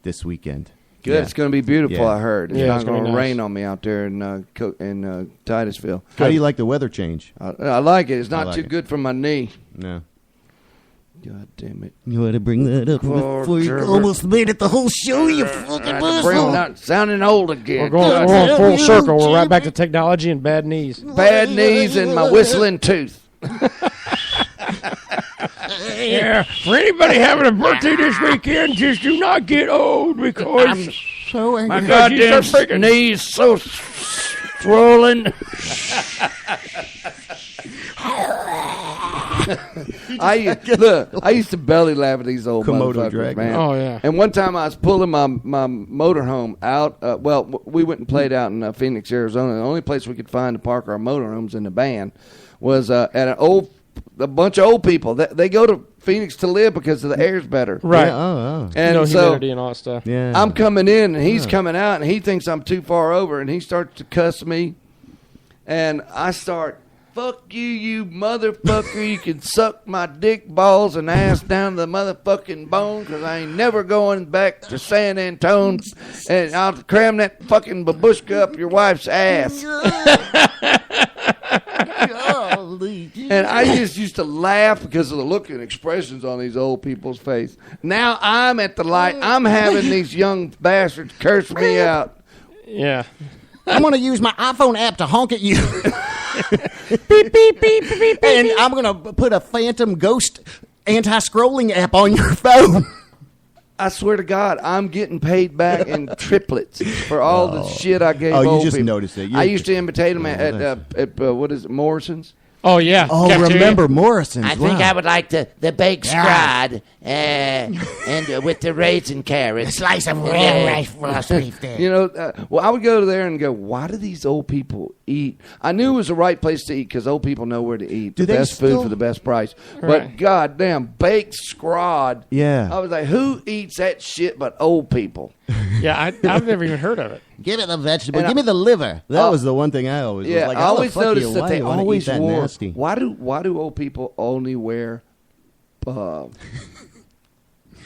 this weekend. Good. Yeah. It's going to be beautiful, Yeah. I heard. It's Yeah, not it's gonna going be to nice. rain on me out there in Titusville. How do you like the weather change? I like it. It's not like too it. good for my knee. No. God damn it. You had to bring that up Oh, before you Trevor. almost made it the whole show, you I fucking had to bring asshole. not sounding old again. We're going full circle. We're right back to technology and bad knees. Bad knees and my whistling tooth. Yeah, for anybody having a birthday this weekend, just do not get old because So angry. My goddamn knees so swollen. I used to belly laugh at these old Komodo motherfuckers, dragon. man. Oh, yeah. And one time I was pulling my motorhome out. We went and played out in Phoenix, Arizona. The only place we could find to park our motorhomes in the van was at a bunch of old people. They go to Phoenix to live because the air's better. right. Yeah, oh. And so humidity and all that stuff. Yeah. I'm coming in and he's coming out and he thinks I'm too far over and he starts to cuss me. And I start, fuck you, you motherfucker. You can suck my dick balls and ass down to the motherfucking bone because I ain't never going back to San Antonio and I'll cram that fucking babushka up your wife's ass. And I just used to laugh because of the look and expressions on these old people's face. Now I'm at the light. I'm having these young bastards curse me out. Yeah. I'm going to use my iPhone app to honk at you. Beep, beep, beep, beep, beep, and I'm going to put a Phantom Ghost anti-scrolling app on your phone. I swear to God, I'm getting paid back in triplets for all the shit I gave Oh, you old just people. noticed it. I used to imitate them at what is it, Morrison's? Oh, yeah. Oh, Cafeteria. remember Morrison's. I think wow. I would like the baked scrod and with the raisin carrots. Slice of red rice roast beef there. You know, well, I would go there and go, why do these old people eat? I knew it was the right place to eat because old people know where to eat. Do the they best still- food for the best price. Right. But goddamn, baked scrod. Yeah. I was like, who eats that shit but old people? Yeah, I've never even heard of it. Give me the vegetable. And Give me the liver. That was the one thing I always Yeah, was like. I how the always fuck do noticed you- that why they do you wanna always eat that wore. nasty? Why do old people only wear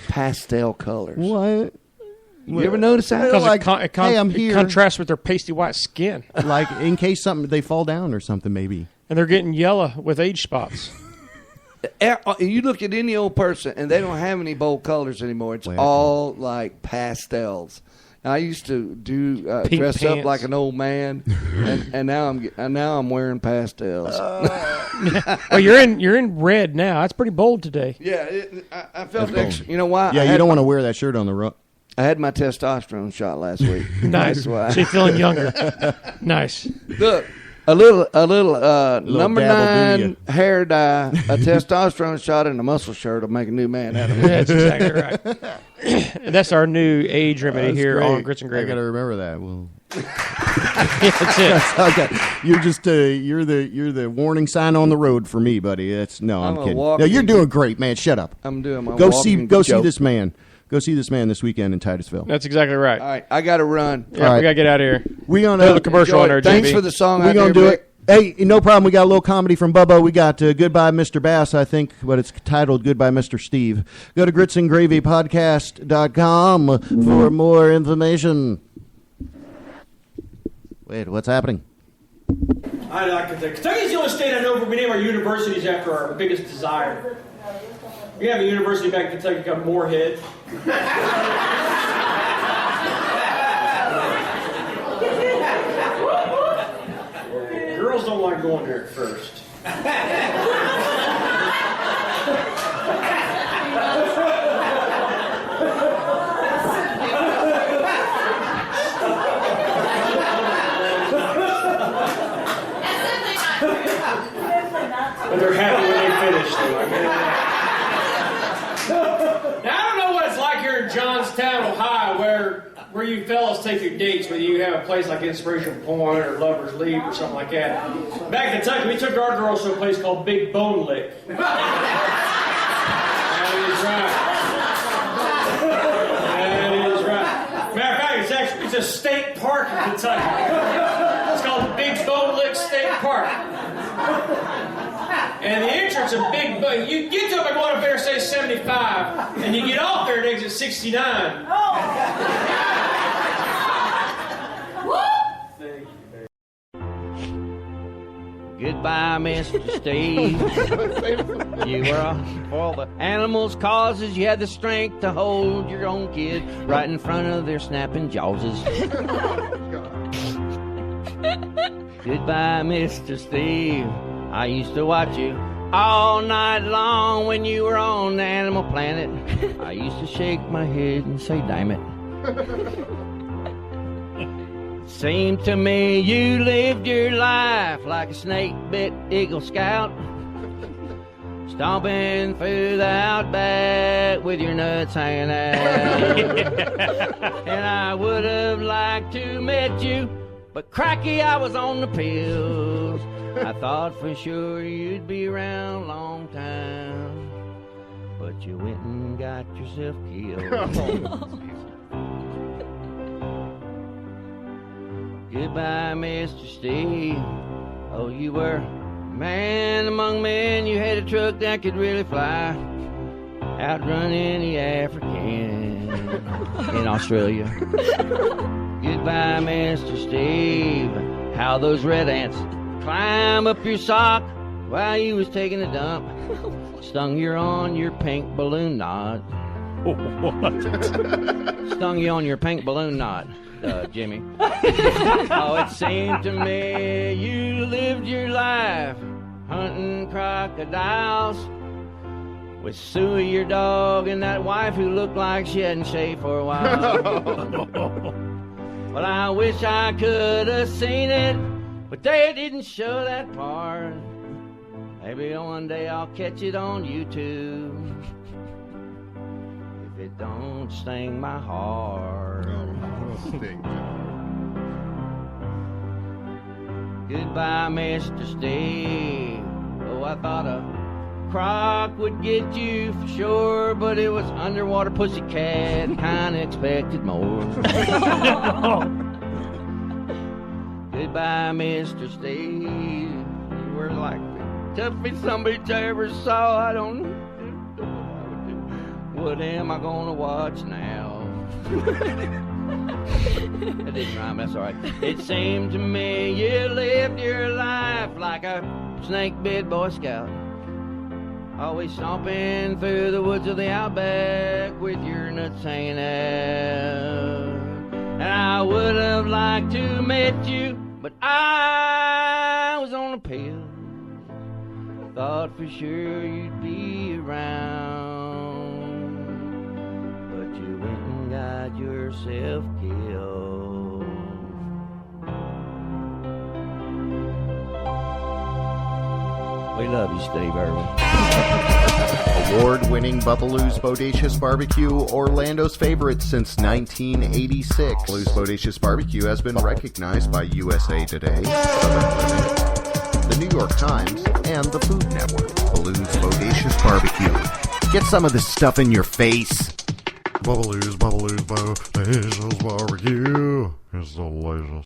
pastel colors? What? You ever notice that? Because like, hey, I'm it here. contrasts with their pasty white skin. Like in case something they fall down or something maybe. And they're getting yellow with age spots. You look at any old person, and they don't have any bold colors anymore. It's Wait. all like pastels. I used to do Pink dress up pants. like an old man, and now I'm wearing pastels. Well, you're in red now. That's pretty bold today. Yeah, I felt extra. You know why? Yeah, you don't want to wear that shirt on the road. I had my testosterone shot last week. Nice. That's why. So you're feeling younger. Nice. Look, a little number dabble, do 9 hair dye, a testosterone shot, and a muscle shirt will make a new man out of me. That's exactly right. And that's our new age remedy That's here great. on Grits and Gravy. I got to remember that. Well, That's it. okay. You're just you're the warning sign on the road for me, buddy. I'm I'm a kidding. No, walking- you're doing great, man. Shut up. I'm doing my Go walking see joke. this man. Go see this man this weekend in Titusville. That's exactly right. All right, I got to run. Yeah, All right. we got to get out of here. We Throw gonna the commercial on there, Thanks JB. for the song. we out gonna there, do Vic. it. Hey, no problem. We got a little comedy from Bubba. We got Goodbye, Mr. Bass, I think, but it's titled Goodbye, Mr. Steve. Go to gritsandgravypodcast.com for more information. Wait, what's happening? I'd like to think Kentucky's the only state I know where we name our universities after our biggest desire. We have a university back in Kentucky called Moorhead. Girls don't like going there at first. But they're happy when they finish. They're like, Now, I don't know what it's like here in Johnstown, Ohio, where you fellas take your dates, whether you have a place like Inspiration Point or Lover's Leap or something like that. Back in Kentucky, we took our girls to a place called Big Bone Lick. That is right. That is right. Matter of fact, it's a state park in Kentucky. It's called Big Bone Lick State Park. And the entrance of Big Bone, you get to it by going up there, say 75, and you get off there at exit 69. Goodbye, Mr. Steve. You were for the animals' causes. You had the strength to hold your own kid right in front of their snapping jawses. Goodbye, Mr. Steve. I used to watch you all night long when you were on Animal Planet. I used to shake my head and say, damn it. Seemed to me you lived your life like a snake-bit Eagle Scout, stomping through the outback with your nuts hanging out. And I would have liked to met you, but cracky, I was on the pills. I thought for sure you'd be around a long time, but you went and got yourself killed. Goodbye, Mr. Steve. Oh, you were a man among men. You had a truck that could really fly, outrun any African in Australia. Goodbye, Mr. Steve. How those red ants climb up your sock while you was taking a dump, stung you on your pink balloon knot. What? Stung you on your pink balloon knot. Jimmy. Oh, it seemed to me you lived your life hunting crocodiles with Suey, your dog, and that wife who looked like she hadn't shaved for a while. Well, I wish I could have seen it, but they didn't show that part. Maybe one day I'll catch it on YouTube if it don't sting my heart. Goodbye, Mr. Steve. Oh, I thought a croc would get you for sure, but it was underwater pussycat. Kinda expected more. Goodbye, Mr. Steve. You were like the toughest somebody I ever saw. I don't know what I would do. What am I gonna watch now? That didn't rhyme, that's alright. It seemed to me you lived your life like a snake-bit Boy Scout, always stomping through the woods of the outback with your nuts hanging out. And I would have liked to met you, but I was on a pill. Thought for sure you'd be around, but you went and got yourself killed. We love you, Steve Irwin. Award-winning Bubbaloo's Bodacious Barbecue, Orlando's favorite since 1986. Bubbaloo's Bodacious Barbecue has been recognized by USA Today, the New York Times, and the Food Network. Bubbaloo's Bodacious Barbecue. Get some of this stuff in your face. Bubbaloo's Bodacious Barbecue. It's delicious.